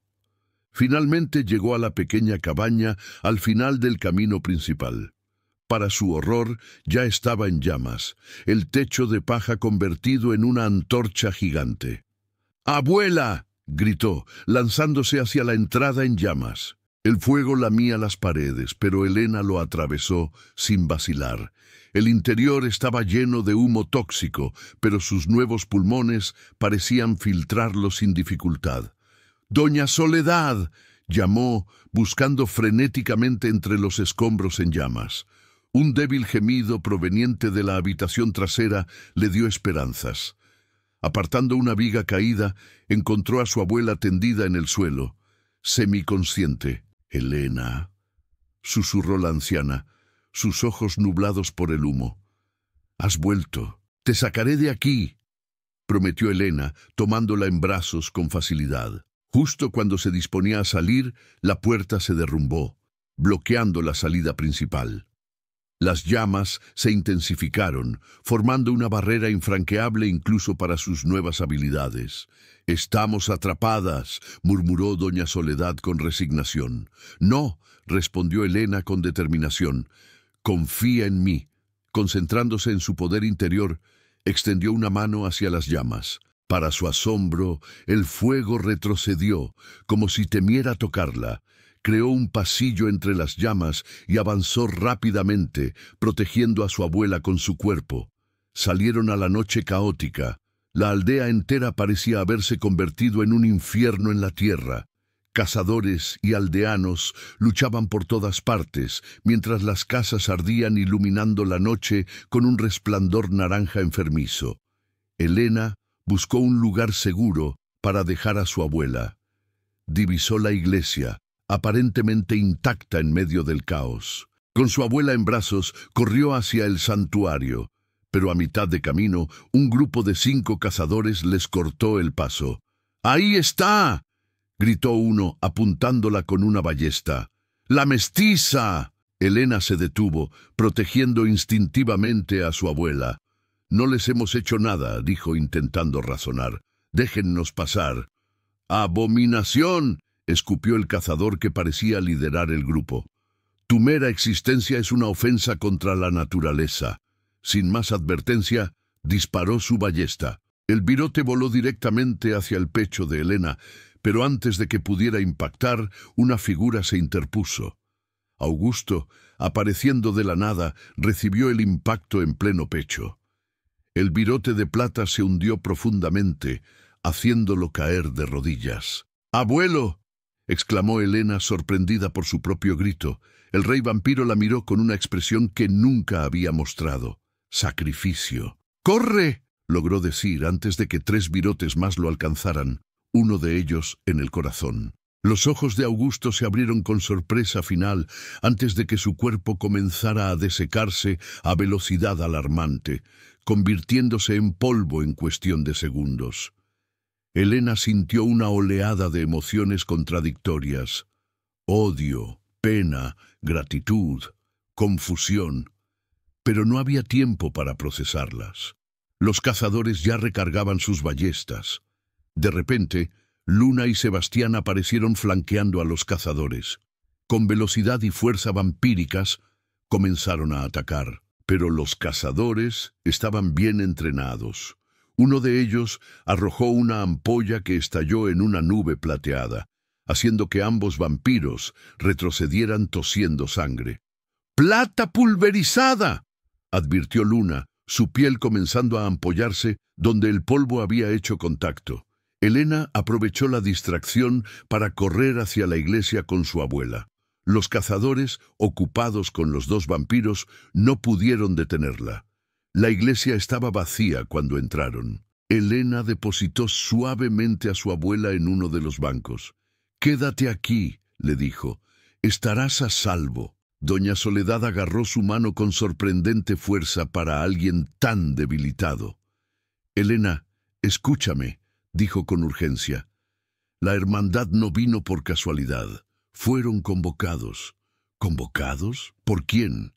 Finalmente llegó a la pequeña cabaña al final del camino principal. Para su horror, ya estaba en llamas, el techo de paja convertido en una antorcha gigante. ¡Abuela!, gritó, lanzándose hacia la entrada en llamas. El fuego lamía las paredes, pero Elena lo atravesó sin vacilar. El interior estaba lleno de humo tóxico, pero sus nuevos pulmones parecían filtrarlo sin dificultad. «¡Doña Soledad!», llamó, buscando frenéticamente entre los escombros en llamas. Un débil gemido proveniente de la habitación trasera le dio esperanzas. Apartando una viga caída, encontró a su abuela tendida en el suelo, semiconsciente. «Elena», susurró la anciana, sus ojos nublados por el humo. «Has vuelto. Te sacaré de aquí», prometió Elena, tomándola en brazos con facilidad. Justo cuando se disponía a salir, la puerta se derrumbó, bloqueando la salida principal. Las llamas se intensificaron, formando una barrera infranqueable incluso para sus nuevas habilidades. «Estamos atrapadas», murmuró doña Soledad con resignación. «No», respondió Elena con determinación. «Confía en mí». Concentrándose en su poder interior, extendió una mano hacia las llamas. Para su asombro, el fuego retrocedió, como si temiera tocarla. Creó un pasillo entre las llamas y avanzó rápidamente, protegiendo a su abuela con su cuerpo. Salieron a la noche caótica. La aldea entera parecía haberse convertido en un infierno en la tierra. Cazadores y aldeanos luchaban por todas partes, mientras las casas ardían iluminando la noche con un resplandor naranja enfermizo. Elena buscó un lugar seguro para dejar a su abuela. Divisó la iglesia, aparentemente intacta en medio del caos. Con su abuela en brazos, corrió hacia el santuario, pero a mitad de camino, un grupo de 5 cazadores les cortó el paso. «¡Ahí está!», gritó uno, apuntándola con una ballesta. «¡La mestiza!». Elena se detuvo, protegiendo instintivamente a su abuela. «No les hemos hecho nada», dijo intentando razonar. «Déjennos pasar». «¡Abominación!», escupió el cazador que parecía liderar el grupo. «Tu mera existencia es una ofensa contra la naturaleza». Sin más advertencia, disparó su ballesta. El virote voló directamente hacia el pecho de Elena, pero antes de que pudiera impactar, una figura se interpuso. Augusto, apareciendo de la nada, recibió el impacto en pleno pecho. El virote de plata se hundió profundamente, haciéndolo caer de rodillas. «¡Abuelo!», exclamó Elena, sorprendida por su propio grito. El rey vampiro la miró con una expresión que nunca había mostrado. «Sacrificio». «¡Corre!», logró decir antes de que 3 virotes más lo alcanzaran, uno de ellos en el corazón. Los ojos de Augusto se abrieron con sorpresa final antes de que su cuerpo comenzara a desecarse a velocidad alarmante, convirtiéndose en polvo en cuestión de segundos. Elena sintió una oleada de emociones contradictorias: odio, pena, gratitud, confusión. Pero no había tiempo para procesarlas. Los cazadores ya recargaban sus ballestas. De repente, Luna y Sebastián aparecieron flanqueando a los cazadores. con velocidad y fuerza vampíricas, comenzaron a atacar. Pero los cazadores estaban bien entrenados. Uno de ellos arrojó una ampolla que estalló en una nube plateada, haciendo que ambos vampiros retrocedieran tosiendo sangre. ¡Plata pulverizada!, advirtió Luna, su piel comenzando a ampollarse donde el polvo había hecho contacto. Elena aprovechó la distracción para correr hacia la iglesia con su abuela. Los cazadores, ocupados con los dos vampiros, no pudieron detenerla. La iglesia estaba vacía cuando entraron. Elena depositó suavemente a su abuela en uno de los bancos. «Quédate aquí», le dijo. «Estarás a salvo». Doña Soledad agarró su mano con sorprendente fuerza para alguien tan debilitado. «Elena, escúchame», dijo con urgencia. «La hermandad no vino por casualidad. Fueron convocados». «¿Convocados? ¿Por quién?»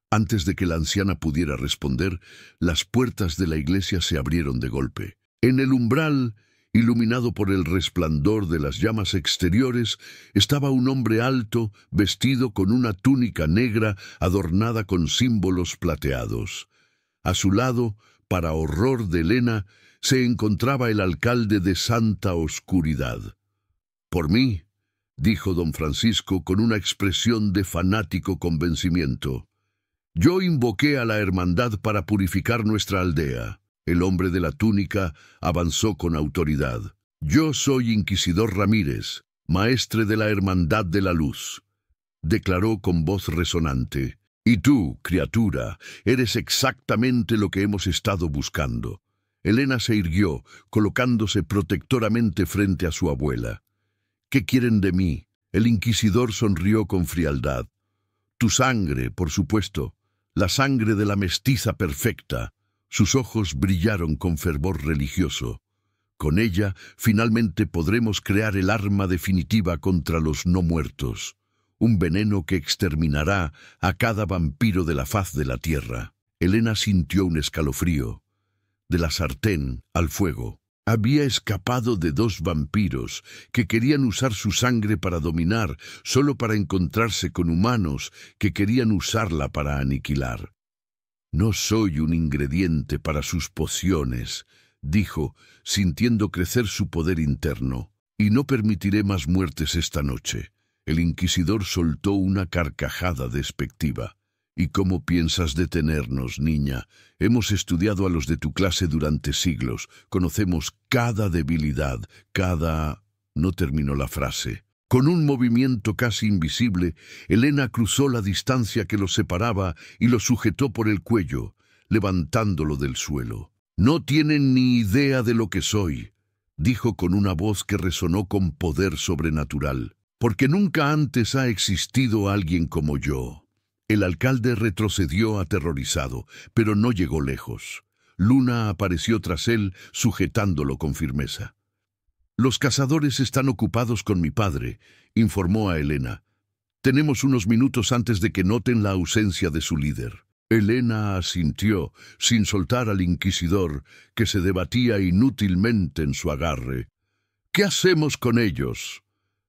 Antes de que la anciana pudiera responder, las puertas de la iglesia se abrieron de golpe. En el umbral, iluminado por el resplandor de las llamas exteriores, estaba un hombre alto, vestido con una túnica negra adornada con símbolos plateados. A su lado, para horror de Elena, se encontraba el alcalde de Santa Oscuridad. «Por mí», dijo don Francisco con una expresión de fanático convencimiento. «Yo invoqué a la hermandad para purificar nuestra aldea». El hombre de la túnica avanzó con autoridad. «Yo soy Inquisidor Ramírez, maestre de la Hermandad de la Luz», declaró con voz resonante. «Y tú, criatura, eres exactamente lo que hemos estado buscando». Elena se irguió, colocándose protectoramente frente a su abuela. «¿Qué quieren de mí?». El inquisidor sonrió con frialdad. «Tu sangre, por supuesto, la sangre de la mestiza perfecta». Sus ojos brillaron con fervor religioso. «Con ella, finalmente podremos crear el arma definitiva contra los no muertos, un veneno que exterminará a cada vampiro de la faz de la tierra». Elena sintió un escalofrío. De la sartén al fuego. Había escapado de dos vampiros que querían usar su sangre para dominar, solo para encontrarse con humanos que querían usarla para aniquilar. «No soy un ingrediente para sus pociones», dijo, sintiendo crecer su poder interno, «y no permitiré más muertes esta noche». El inquisidor soltó una carcajada despectiva. «¿Y cómo piensas detenernos, niña? Hemos estudiado a los de tu clase durante siglos. Conocemos cada debilidad, cada...». No terminó la frase. Con un movimiento casi invisible, Elena cruzó la distancia que los separaba y lo sujetó por el cuello, levantándolo del suelo. «No tienen ni idea de lo que soy», dijo con una voz que resonó con poder sobrenatural, «porque nunca antes ha existido alguien como yo». El alcalde retrocedió aterrorizado, pero no llegó lejos. Luna apareció tras él, sujetándolo con firmeza. «Los cazadores están ocupados con mi padre», informó a Elena. «Tenemos unos minutos antes de que noten la ausencia de su líder». Elena asintió, sin soltar al inquisidor, que se debatía inútilmente en su agarre. «¿Qué hacemos con ellos?».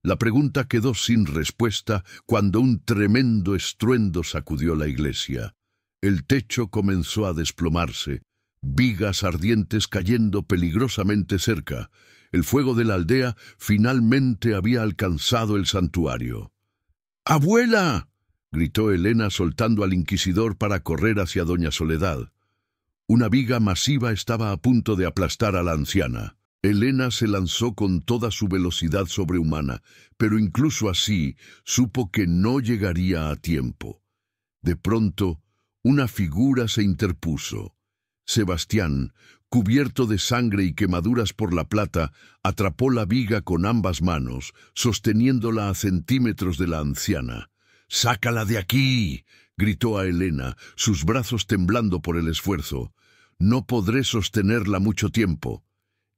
La pregunta quedó sin respuesta cuando un tremendo estruendo sacudió la iglesia. El techo comenzó a desplomarse, vigas ardientes cayendo peligrosamente cerca. El fuego de la aldea finalmente había alcanzado el santuario. «¡Abuela!», gritó Elena soltando al inquisidor para correr hacia doña Soledad. Una viga masiva estaba a punto de aplastar a la anciana. Elena se lanzó con toda su velocidad sobrehumana, pero incluso así supo que no llegaría a tiempo. De pronto, una figura se interpuso. Sebastián, cubierto de sangre y quemaduras por la plata, atrapó la viga con ambas manos, sosteniéndola a centímetros de la anciana. «¡Sácala de aquí!», gritó a Elena, sus brazos temblando por el esfuerzo. «No podré sostenerla mucho tiempo».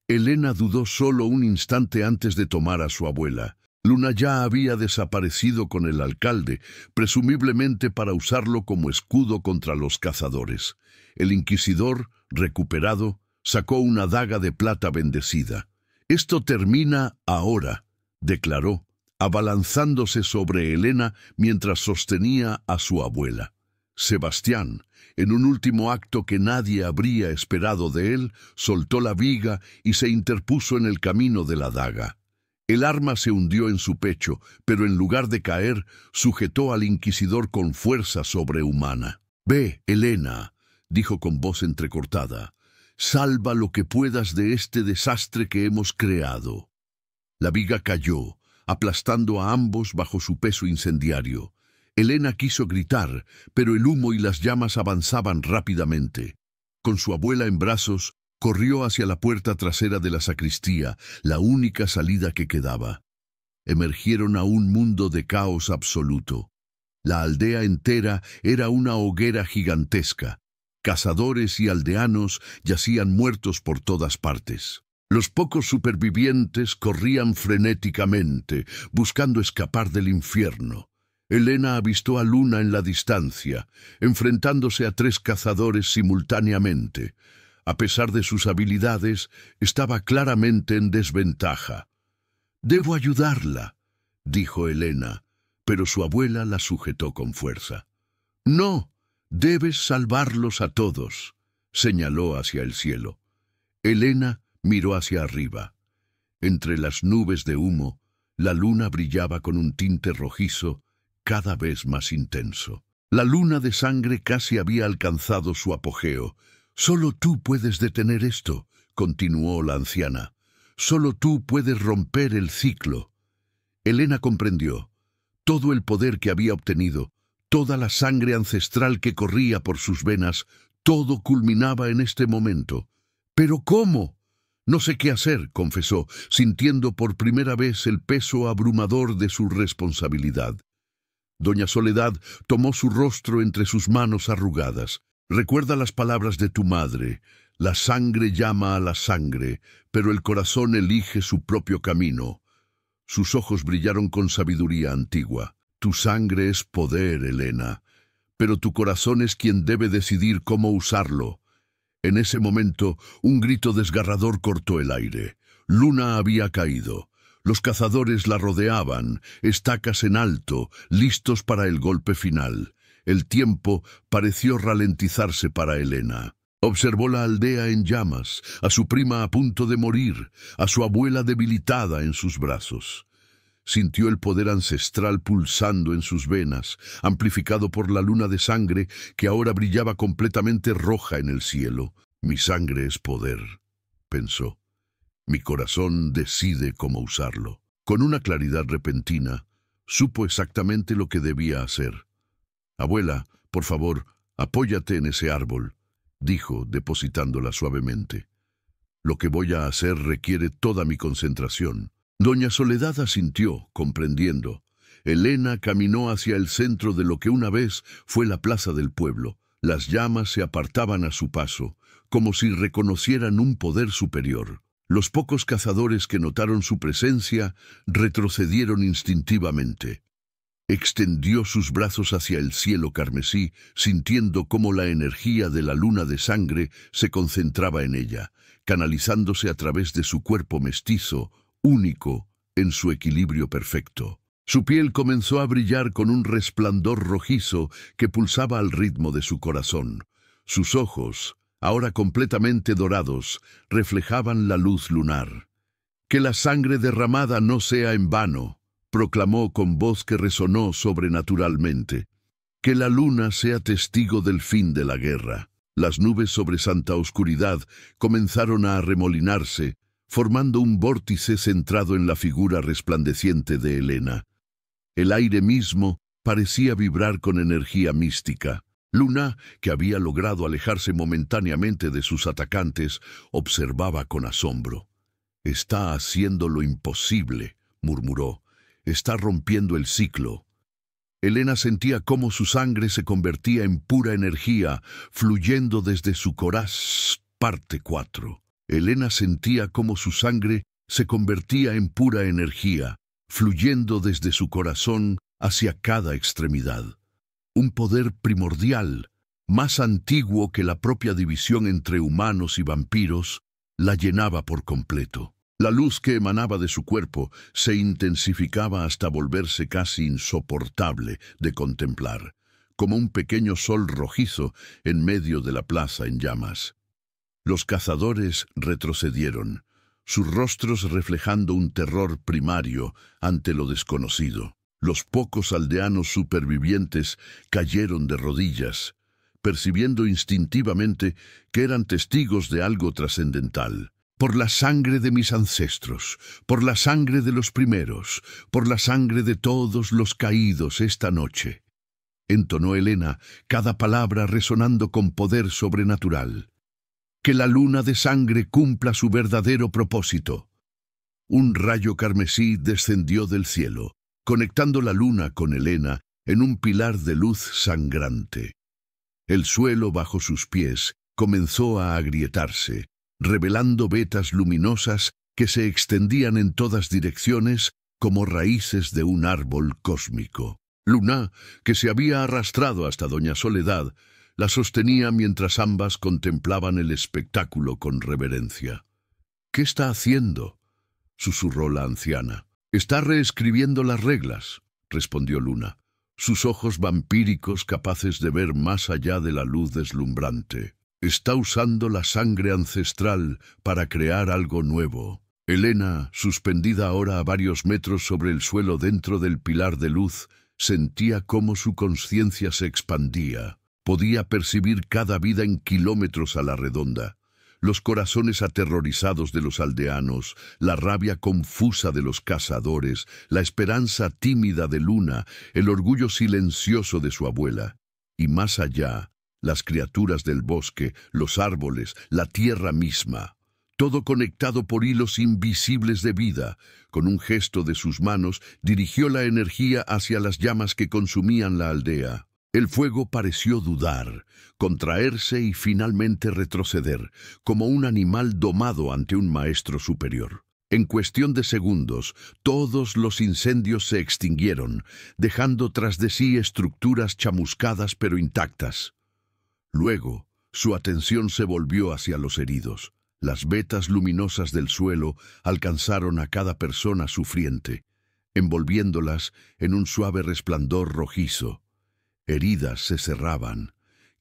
Elena dudó solo un instante antes de tomar a su abuela. Luna ya había desaparecido con el alcalde, presumiblemente para usarlo como escudo contra los cazadores. El inquisidor, recuperado, sacó una daga de plata bendecida. «Esto termina ahora», declaró, abalanzándose sobre Helena mientras sostenía a su abuela. Sebastián, en un último acto que nadie habría esperado de él, soltó la viga y se interpuso en el camino de la daga. El arma se hundió en su pecho, pero en lugar de caer, sujetó al inquisidor con fuerza sobrehumana. «Ve, Helena», dijo con voz entrecortada, «salva lo que puedas de este desastre que hemos creado». La viga cayó, aplastando a ambos bajo su peso incendiario. Helena quiso gritar, pero el humo y las llamas avanzaban rápidamente. Con su abuela en brazos, corrió hacia la puerta trasera de la sacristía, la única salida que quedaba. Emergieron a un mundo de caos absoluto. La aldea entera era una hoguera gigantesca. Cazadores y aldeanos yacían muertos por todas partes. Los pocos supervivientes corrían frenéticamente, buscando escapar del infierno. Helena avistó a Luna en la distancia, enfrentándose a 3 cazadores simultáneamente. A pesar de sus habilidades, estaba claramente en desventaja. «Debo ayudarla», dijo Helena, pero su abuela la sujetó con fuerza. «No, debes salvarlos a todos», señaló hacia el cielo. Helena miró hacia arriba. Entre las nubes de humo, la luna brillaba con un tinte rojizo cada vez más intenso. La luna de sangre casi había alcanzado su apogeo. «Solo tú puedes detener esto», continuó la anciana. «Solo tú puedes romper el ciclo». Helena comprendió. Todo el poder que había obtenido, toda la sangre ancestral que corría por sus venas, todo culminaba en este momento. «¿Pero cómo?» «No sé qué hacer», confesó, sintiendo por primera vez el peso abrumador de su responsabilidad. Doña Soledad tomó su rostro entre sus manos arrugadas. «Recuerda las palabras de tu madre. La sangre llama a la sangre, pero el corazón elige su propio camino». Sus ojos brillaron con sabiduría antigua. «Tu sangre es poder, Helena, pero tu corazón es quien debe decidir cómo usarlo». En ese momento, un grito desgarrador cortó el aire. Luna había caído. Los cazadores la rodeaban, estacas en alto, listos para el golpe final. El tiempo pareció ralentizarse para Helena. Observó la aldea en llamas, a su prima a punto de morir, a su abuela debilitada en sus brazos. Sintió el poder ancestral pulsando en sus venas, amplificado por la luna de sangre que ahora brillaba completamente roja en el cielo. «Mi sangre es poder», pensó. «Mi corazón decide cómo usarlo». Con una claridad repentina, supo exactamente lo que debía hacer. «Abuela, por favor, apóyate en ese árbol», dijo, depositándola suavemente. «Lo que voy a hacer requiere toda mi concentración». Doña Soledad asintió, comprendiendo. Helena caminó hacia el centro de lo que una vez fue la plaza del pueblo. Las llamas se apartaban a su paso, como si reconocieran un poder superior. Los pocos cazadores que notaron su presencia retrocedieron instintivamente. Extendió sus brazos hacia el cielo carmesí, sintiendo cómo la energía de la luna de sangre se concentraba en ella, canalizándose a través de su cuerpo mestizo, único en su equilibrio perfecto. Su piel comenzó a brillar con un resplandor rojizo que pulsaba al ritmo de su corazón. Sus ojos, ahora completamente dorados, reflejaban la luz lunar. «Que la sangre derramada no sea en vano», proclamó con voz que resonó sobrenaturalmente. «Que la luna sea testigo del fin de la guerra». Las nubes sobre Santa Oscuridad comenzaron a arremolinarse, formando un vórtice centrado en la figura resplandeciente de Helena. El aire mismo parecía vibrar con energía mística. Luna, que había logrado alejarse momentáneamente de sus atacantes, observaba con asombro. «Está haciendo lo imposible», murmuró. «Está rompiendo el ciclo». Helena sentía cómo su sangre se convertía en pura energía, fluyendo desde su corazón. Parte 4. Helena sentía cómo su sangre se convertía en pura energía, fluyendo desde su corazón hacia cada extremidad. Un poder primordial, más antiguo que la propia división entre humanos y vampiros, la llenaba por completo. La luz que emanaba de su cuerpo se intensificaba hasta volverse casi insoportable de contemplar, como un pequeño sol rojizo en medio de la plaza en llamas. Los cazadores retrocedieron, sus rostros reflejando un terror primario ante lo desconocido. Los pocos aldeanos supervivientes cayeron de rodillas, percibiendo instintivamente que eran testigos de algo trascendental. Por la sangre de mis ancestros, por la sangre de los primeros, por la sangre de todos los caídos esta noche, entonó Helena, cada palabra resonando con poder sobrenatural. Que la luna de sangre cumpla su verdadero propósito. Un rayo carmesí descendió del cielo, conectando la luna con Helena en un pilar de luz sangrante. El suelo bajo sus pies comenzó a agrietarse, revelando vetas luminosas que se extendían en todas direcciones como raíces de un árbol cósmico. Luna, que se había arrastrado hasta Doña Soledad, la sostenía mientras ambas contemplaban el espectáculo con reverencia. «¿Qué está haciendo?», susurró la anciana. «Está reescribiendo las reglas», respondió Luna, sus ojos vampíricos capaces de ver más allá de la luz deslumbrante. «Está usando la sangre ancestral para crear algo nuevo». Helena, suspendida ahora a varios metros sobre el suelo dentro del pilar de luz, sentía cómo su conciencia se expandía. Podía percibir cada vida en kilómetros a la redonda. Los corazones aterrorizados de los aldeanos, la rabia confusa de los cazadores, la esperanza tímida de Luna, el orgullo silencioso de su abuela. Y más allá, las criaturas del bosque, los árboles, la tierra misma. Todo conectado por hilos invisibles de vida. Con un gesto de sus manos, dirigió la energía hacia las llamas que consumían la aldea. El fuego pareció dudar, contraerse y finalmente retroceder, como un animal domado ante un maestro superior. En cuestión de segundos, todos los incendios se extinguieron, dejando tras de sí estructuras chamuscadas pero intactas. Luego, su atención se volvió hacia los heridos. Las vetas luminosas del suelo alcanzaron a cada persona sufriente, envolviéndolas en un suave resplandor rojizo. Heridas se cerraban,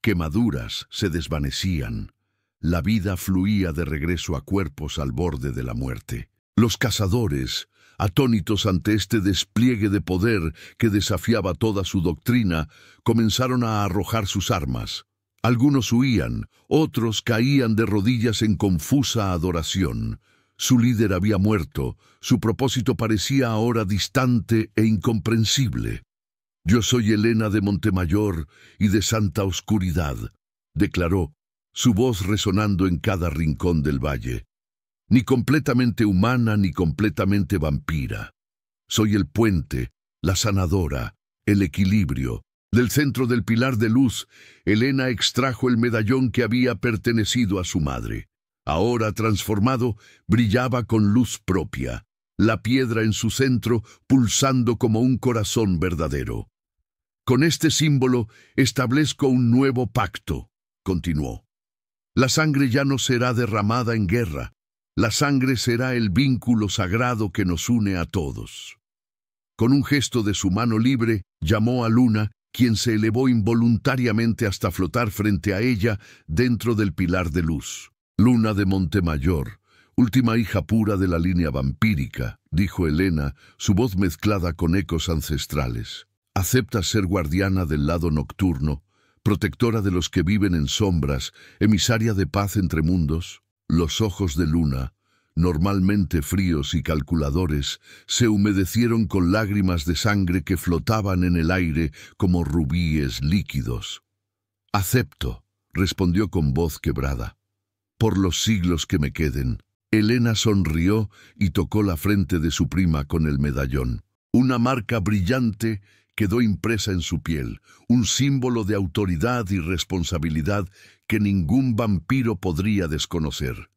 quemaduras se desvanecían. La vida fluía de regreso a cuerpos al borde de la muerte. Los cazadores, atónitos ante este despliegue de poder que desafiaba toda su doctrina, comenzaron a arrojar sus armas. Algunos huían, otros caían de rodillas en confusa adoración. Su líder había muerto, su propósito parecía ahora distante e incomprensible. «Yo soy Helena de Montemayor y de Santa Oscuridad», declaró, su voz resonando en cada rincón del valle. «Ni completamente humana ni completamente vampira. Soy el puente, la sanadora, el equilibrio». Del centro del pilar de luz, Helena extrajo el medallón que había pertenecido a su madre. Ahora transformado, brillaba con luz propia, la piedra en su centro pulsando como un corazón verdadero. «Con este símbolo establezco un nuevo pacto», continuó. «La sangre ya no será derramada en guerra. La sangre será el vínculo sagrado que nos une a todos». Con un gesto de su mano libre, llamó a Luna, quien se elevó involuntariamente hasta flotar frente a ella dentro del pilar de luz. «Luna de Montemayor, última hija pura de la línea vampírica», dijo Helena, su voz mezclada con ecos ancestrales. «¿Aceptas ser guardiana del lado nocturno, protectora de los que viven en sombras, emisaria de paz entre mundos?» Los ojos de Luna, normalmente fríos y calculadores, se humedecieron con lágrimas de sangre que flotaban en el aire como rubíes líquidos. «Acepto», respondió con voz quebrada. «Por los siglos que me queden». Helena sonrió y tocó la frente de su prima con el medallón. Una marca brillante quedó impresa en su piel, un símbolo de autoridad y responsabilidad que ningún vampiro podría desconocer.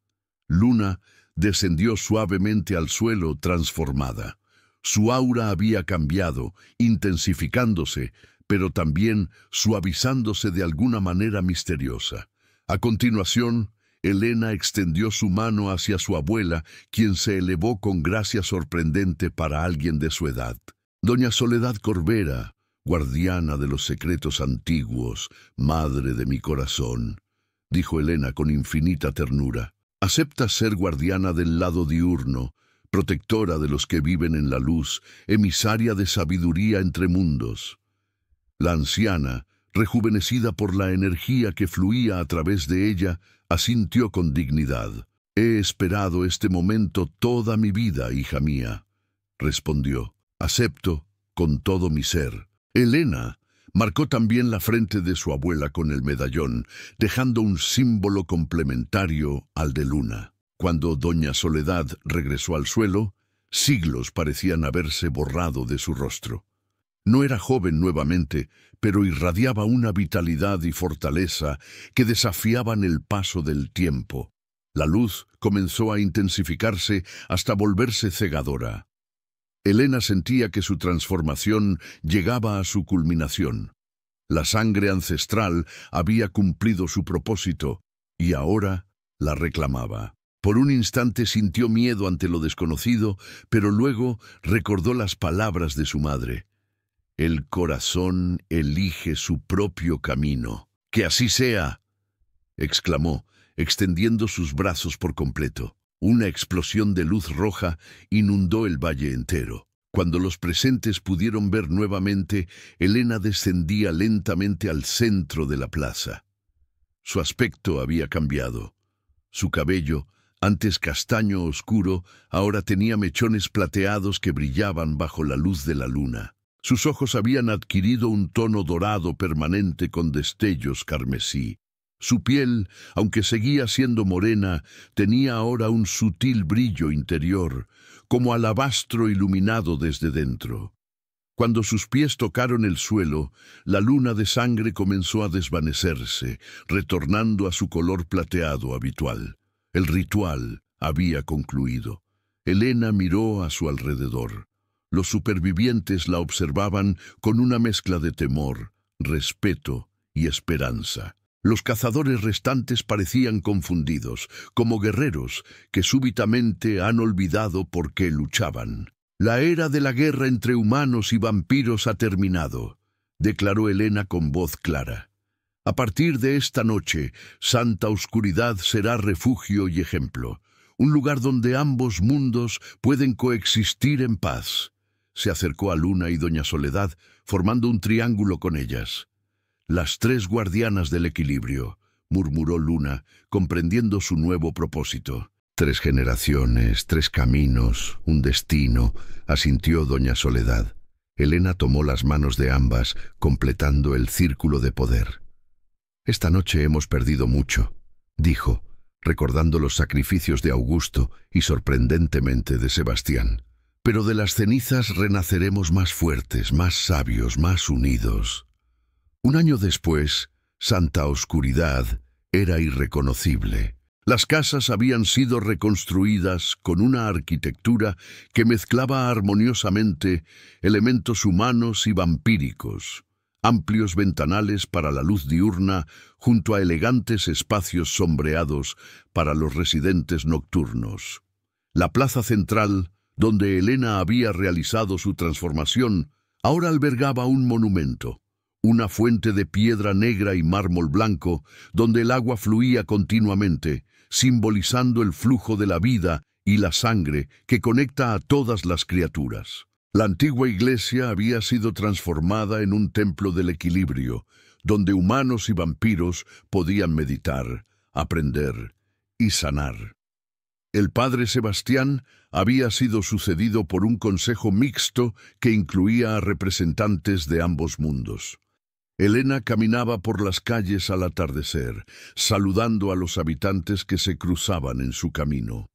Luna descendió suavemente al suelo transformada. Su aura había cambiado, intensificándose, pero también suavizándose de alguna manera misteriosa. A continuación, Elena extendió su mano hacia su abuela, quien se elevó con gracia sorprendente para alguien de su edad. Doña Soledad Corbera, guardiana de los secretos antiguos, madre de mi corazón, dijo Elena con infinita ternura. ¿Aceptas ser guardiana del lado diurno, protectora de los que viven en la luz, emisaria de sabiduría entre mundos? La anciana, rejuvenecida por la energía que fluía a través de ella, asintió con dignidad. «He esperado este momento toda mi vida, hija mía», respondió. «Acepto con todo mi ser». Elena marcó también la frente de su abuela con el medallón, dejando un símbolo complementario al de Luna. Cuando doña Soledad regresó al suelo, siglos parecían haberse borrado de su rostro. No era joven nuevamente, pero irradiaba una vitalidad y fortaleza que desafiaban el paso del tiempo. La luz comenzó a intensificarse hasta volverse cegadora. Elena sentía que su transformación llegaba a su culminación. La sangre ancestral había cumplido su propósito y ahora la reclamaba. Por un instante sintió miedo ante lo desconocido, pero luego recordó las palabras de su madre. «El corazón elige su propio camino». «¡Que así sea!», exclamó, extendiendo sus brazos por completo. Una explosión de luz roja inundó el valle entero. Cuando los presentes pudieron ver nuevamente, Elena descendía lentamente al centro de la plaza. Su aspecto había cambiado. Su cabello, antes castaño oscuro, ahora tenía mechones plateados que brillaban bajo la luz de la luna. Sus ojos habían adquirido un tono dorado permanente con destellos carmesí. Su piel, aunque seguía siendo morena, tenía ahora un sutil brillo interior, como alabastro iluminado desde dentro. Cuando sus pies tocaron el suelo, la luna de sangre comenzó a desvanecerse, retornando a su color plateado habitual. El ritual había concluido. Elena miró a su alrededor. Los supervivientes la observaban con una mezcla de temor, respeto y esperanza. Los cazadores restantes parecían confundidos, como guerreros que súbitamente han olvidado por qué luchaban. «La era de la guerra entre humanos y vampiros ha terminado», declaró Elena con voz clara. «A partir de esta noche, Santa Oscuridad será refugio y ejemplo, un lugar donde ambos mundos pueden coexistir en paz». Se acercó a Luna y doña Soledad, formando un triángulo con ellas. «Las tres guardianas del equilibrio», murmuró Luna, comprendiendo su nuevo propósito. «3 generaciones, 3 caminos, un destino», asintió doña Soledad. Elena tomó las manos de ambas, completando el círculo de poder. «Esta noche hemos perdido mucho», dijo, recordando los sacrificios de Augusto y sorprendentemente de Sebastián. «Pero de las cenizas renaceremos más fuertes, más sabios, más unidos». Un año después, Santa Oscuridad era irreconocible. Las casas habían sido reconstruidas con una arquitectura que mezclaba armoniosamente elementos humanos y vampíricos. Amplios ventanales para la luz diurna junto a elegantes espacios sombreados para los residentes nocturnos. La plaza central, donde Elena había realizado su transformación, ahora albergaba un monumento. Una fuente de piedra negra y mármol blanco, donde el agua fluía continuamente, simbolizando el flujo de la vida y la sangre que conecta a todas las criaturas. La antigua iglesia había sido transformada en un templo del equilibrio, donde humanos y vampiros podían meditar, aprender y sanar. El padre Sebastián había sido sucedido por un consejo mixto que incluía a representantes de ambos mundos. Elena caminaba por las calles al atardecer, saludando a los habitantes que se cruzaban en su camino.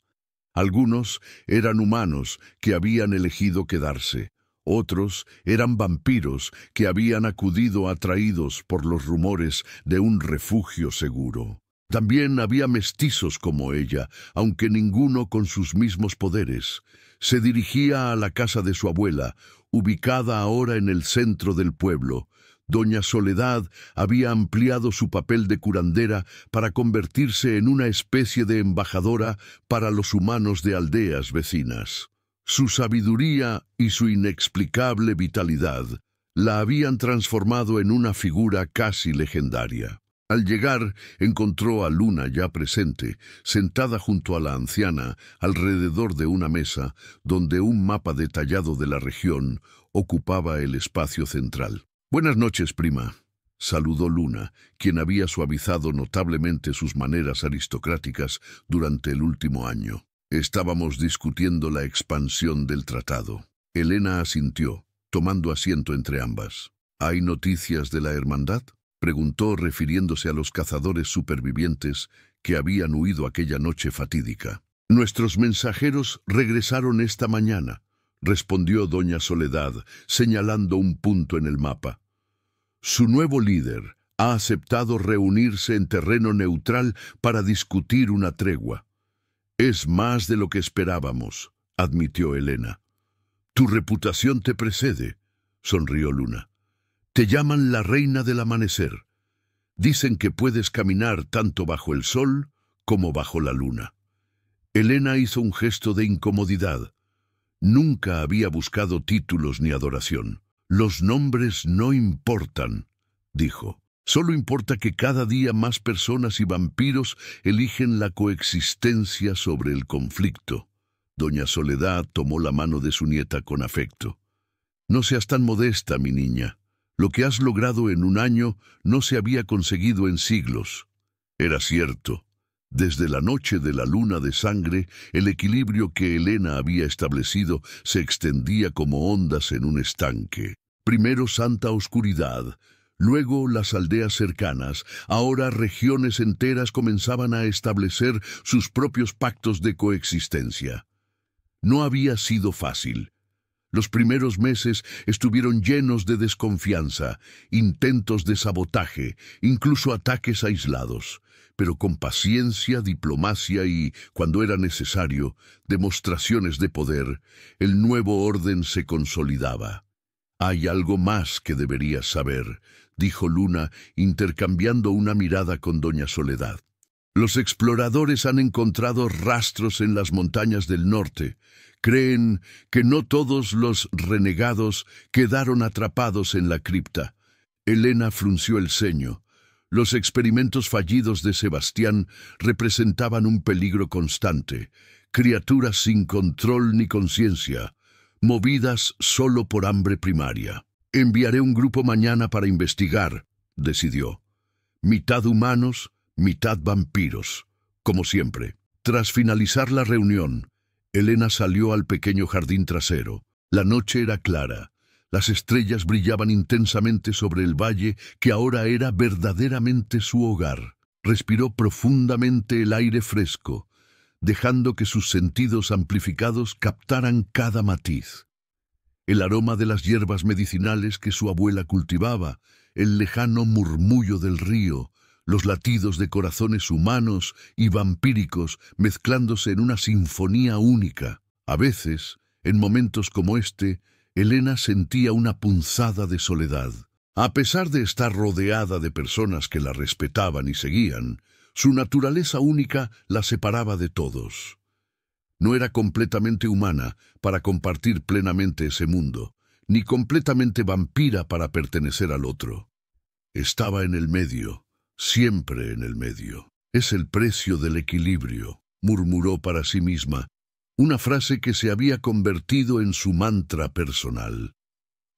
Algunos eran humanos que habían elegido quedarse, otros eran vampiros que habían acudido atraídos por los rumores de un refugio seguro. También había mestizos como ella, aunque ninguno con sus mismos poderes. Se dirigía a la casa de su abuela, ubicada ahora en el centro del pueblo, Doña Soledad había ampliado su papel de curandera para convertirse en una especie de embajadora para los humanos de aldeas vecinas. Su sabiduría y su inexplicable vitalidad la habían transformado en una figura casi legendaria. Al llegar, encontró a Luna ya presente, sentada junto a la anciana, alrededor de una mesa, donde un mapa detallado de la región ocupaba el espacio central. «Buenas noches, prima», saludó Luna, quien había suavizado notablemente sus maneras aristocráticas durante el último año. Estábamos discutiendo la expansión del tratado. Elena asintió, tomando asiento entre ambas. «¿Hay noticias de la hermandad?», preguntó refiriéndose a los cazadores supervivientes que habían huido aquella noche fatídica. «Nuestros mensajeros regresaron esta mañana», respondió doña Soledad, señalando un punto en el mapa. «Su nuevo líder ha aceptado reunirse en terreno neutral para discutir una tregua. Es más de lo que esperábamos», admitió Elena. «Tu reputación te precede», sonrió Luna. «Te llaman la reina del amanecer. Dicen que puedes caminar tanto bajo el sol como bajo la luna». Elena hizo un gesto de incomodidad. Nunca había buscado títulos ni adoración. «Los nombres no importan», dijo. «Solo importa que cada día más personas y vampiros eligen la coexistencia sobre el conflicto». Doña Soledad tomó la mano de su nieta con afecto. «No seas tan modesta, mi niña. Lo que has logrado en un año no se había conseguido en siglos». Era cierto. Desde la noche de la luna de sangre, el equilibrio que Elena había establecido se extendía como ondas en un estanque. Primero santa oscuridad, luego las aldeas cercanas, ahora regiones enteras comenzaban a establecer sus propios pactos de coexistencia. No había sido fácil. Los primeros meses estuvieron llenos de desconfianza, intentos de sabotaje, incluso ataques aislados. Pero con paciencia, diplomacia y, cuando era necesario, demostraciones de poder, el nuevo orden se consolidaba. «Hay algo más que deberías saber», dijo Luna, intercambiando una mirada con doña Soledad. «Los exploradores han encontrado rastros en las montañas del norte. Creen que no todos los renegados quedaron atrapados en la cripta». Elena frunció el ceño. Los experimentos fallidos de Sebastián representaban un peligro constante, criaturas sin control ni conciencia, movidas solo por hambre primaria. «Enviaré un grupo mañana para investigar», decidió. «Mitad humanos, mitad vampiros, como siempre». Tras finalizar la reunión, Elena salió al pequeño jardín trasero. La noche era clara. Las estrellas brillaban intensamente sobre el valle que ahora era verdaderamente su hogar. Respiró profundamente el aire fresco, dejando que sus sentidos amplificados captaran cada matiz. El aroma de las hierbas medicinales que su abuela cultivaba, el lejano murmullo del río, los latidos de corazones humanos y vampíricos mezclándose en una sinfonía única. A veces, en momentos como este, Elena sentía una punzada de soledad. A pesar de estar rodeada de personas que la respetaban y seguían, su naturaleza única la separaba de todos. No era completamente humana para compartir plenamente ese mundo, ni completamente vampira para pertenecer al otro. Estaba en el medio, siempre en el medio. «Es el precio del equilibrio», murmuró para sí misma, una frase que se había convertido en su mantra personal.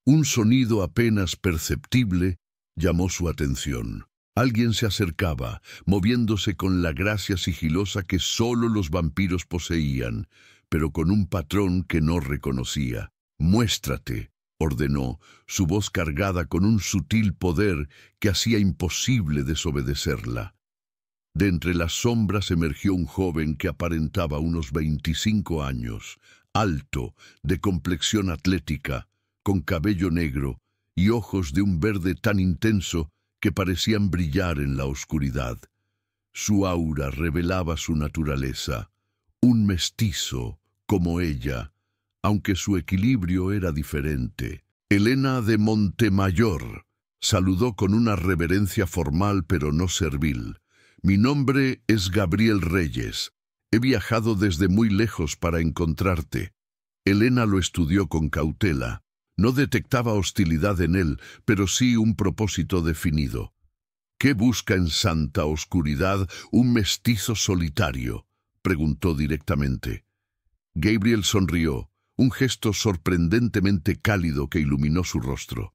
Un sonido apenas perceptible llamó su atención. Alguien se acercaba, moviéndose con la gracia sigilosa que solo los vampiros poseían, pero con un patrón que no reconocía. «Muéstrate», ordenó, su voz cargada con un sutil poder que hacía imposible desobedecerla. De entre las sombras emergió un joven que aparentaba unos 25 años, alto, de complexión atlética, con cabello negro y ojos de un verde tan intenso que parecían brillar en la oscuridad. Su aura revelaba su naturaleza, un mestizo como ella, aunque su equilibrio era diferente. «Elena de Montemayor», Saludó con una reverencia formal pero no servil. Mi nombre es Gabriel Reyes. He viajado desde muy lejos para encontrarte. Elena lo estudió con cautela. No detectaba hostilidad en él, pero sí un propósito definido. ¿Qué busca en Santa Oscuridad un mestizo solitario?, preguntó directamente. Gabriel sonrió, un gesto sorprendentemente cálido que iluminó su rostro.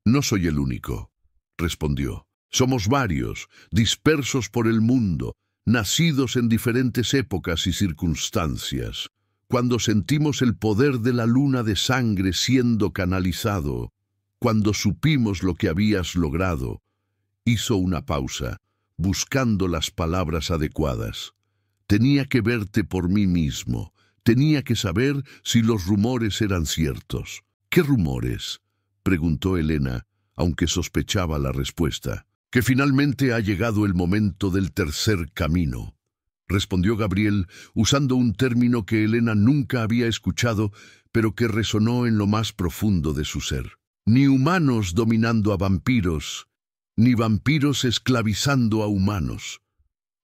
No soy el único, respondió. Somos varios, dispersos por el mundo, nacidos en diferentes épocas y circunstancias. Cuando sentimos el poder de la luna de sangre siendo canalizado, cuando supimos lo que habías logrado, hizo una pausa, buscando las palabras adecuadas. Tenía que verte por mí mismo. Tenía que saber si los rumores eran ciertos. ¿Qué rumores?, preguntó Elena, aunque sospechaba la respuesta. Que finalmente ha llegado el momento del tercer camino, respondió Gabriel, usando un término que Elena nunca había escuchado, pero que resonó en lo más profundo de su ser. Ni humanos dominando a vampiros, ni vampiros esclavizando a humanos.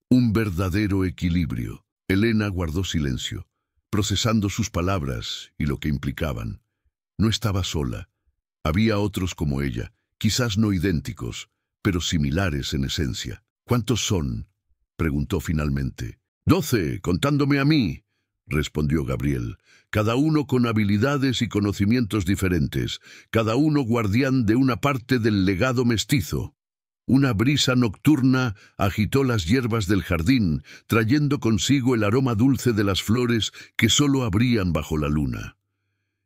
Un verdadero equilibrio. Elena guardó silencio, procesando sus palabras y lo que implicaban. No estaba sola. Había otros como ella, quizás no idénticos, pero similares en esencia. ¿Cuántos son?, preguntó finalmente. 12, contándome a mí, respondió Gabriel. Cada uno con habilidades y conocimientos diferentes, cada uno guardián de una parte del legado mestizo. Una brisa nocturna agitó las hierbas del jardín, trayendo consigo el aroma dulce de las flores que solo abrían bajo la luna.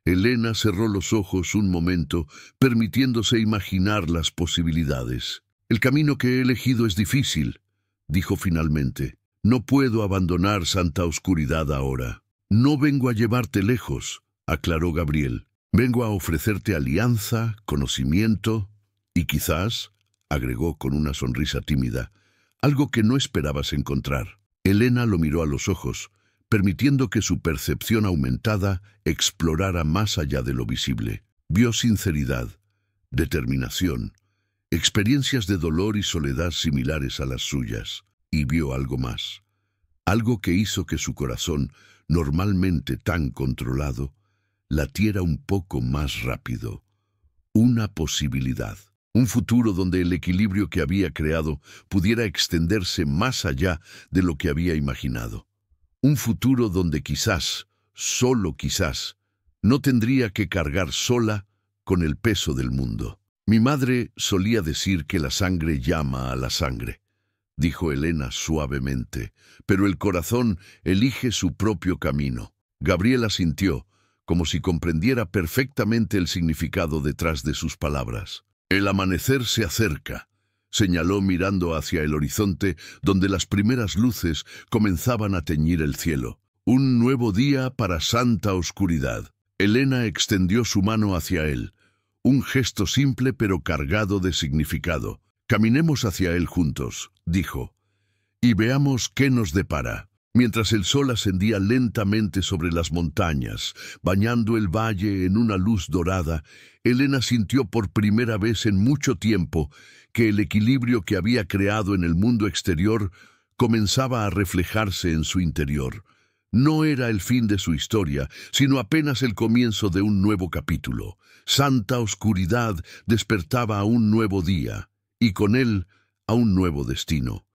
Elena cerró los ojos un momento, permitiéndose imaginar las posibilidades. El camino que he elegido es difícil, dijo finalmente. No puedo abandonar Santa Oscuridad ahora. No vengo a llevarte lejos, aclaró Gabriel. Vengo a ofrecerte alianza, conocimiento y quizás, agregó con una sonrisa tímida, algo que no esperabas encontrar. Elena lo miró a los ojos, permitiendo que su percepción aumentada explorara más allá de lo visible. Vio sinceridad, determinación, experiencias de dolor y soledad similares a las suyas, y vio algo más. Algo que hizo que su corazón, normalmente tan controlado, latiera un poco más rápido. Una posibilidad. Un futuro donde el equilibrio que había creado pudiera extenderse más allá de lo que había imaginado. Un futuro donde quizás, solo quizás, no tendría que cargar sola con el peso del mundo. Mi madre solía decir que la sangre llama a la sangre, dijo Elena suavemente, pero el corazón elige su propio camino. Gabriela sintió, como si comprendiera perfectamente el significado detrás de sus palabras. El amanecer se acerca, señaló mirando hacia el horizonte donde las primeras luces comenzaban a teñir el cielo. Un nuevo día para Santa Oscuridad. Elena extendió su mano hacia él, un gesto simple pero cargado de significado. Caminemos hacia él juntos, dijo, y veamos qué nos depara. Mientras el sol ascendía lentamente sobre las montañas, bañando el valle en una luz dorada, Elena sintió por primera vez en mucho tiempo que el equilibrio que había creado en el mundo exterior comenzaba a reflejarse en su interior. No era el fin de su historia, sino apenas el comienzo de un nuevo capítulo. Santa Oscuridad despertaba a un nuevo día, y con él a un nuevo destino.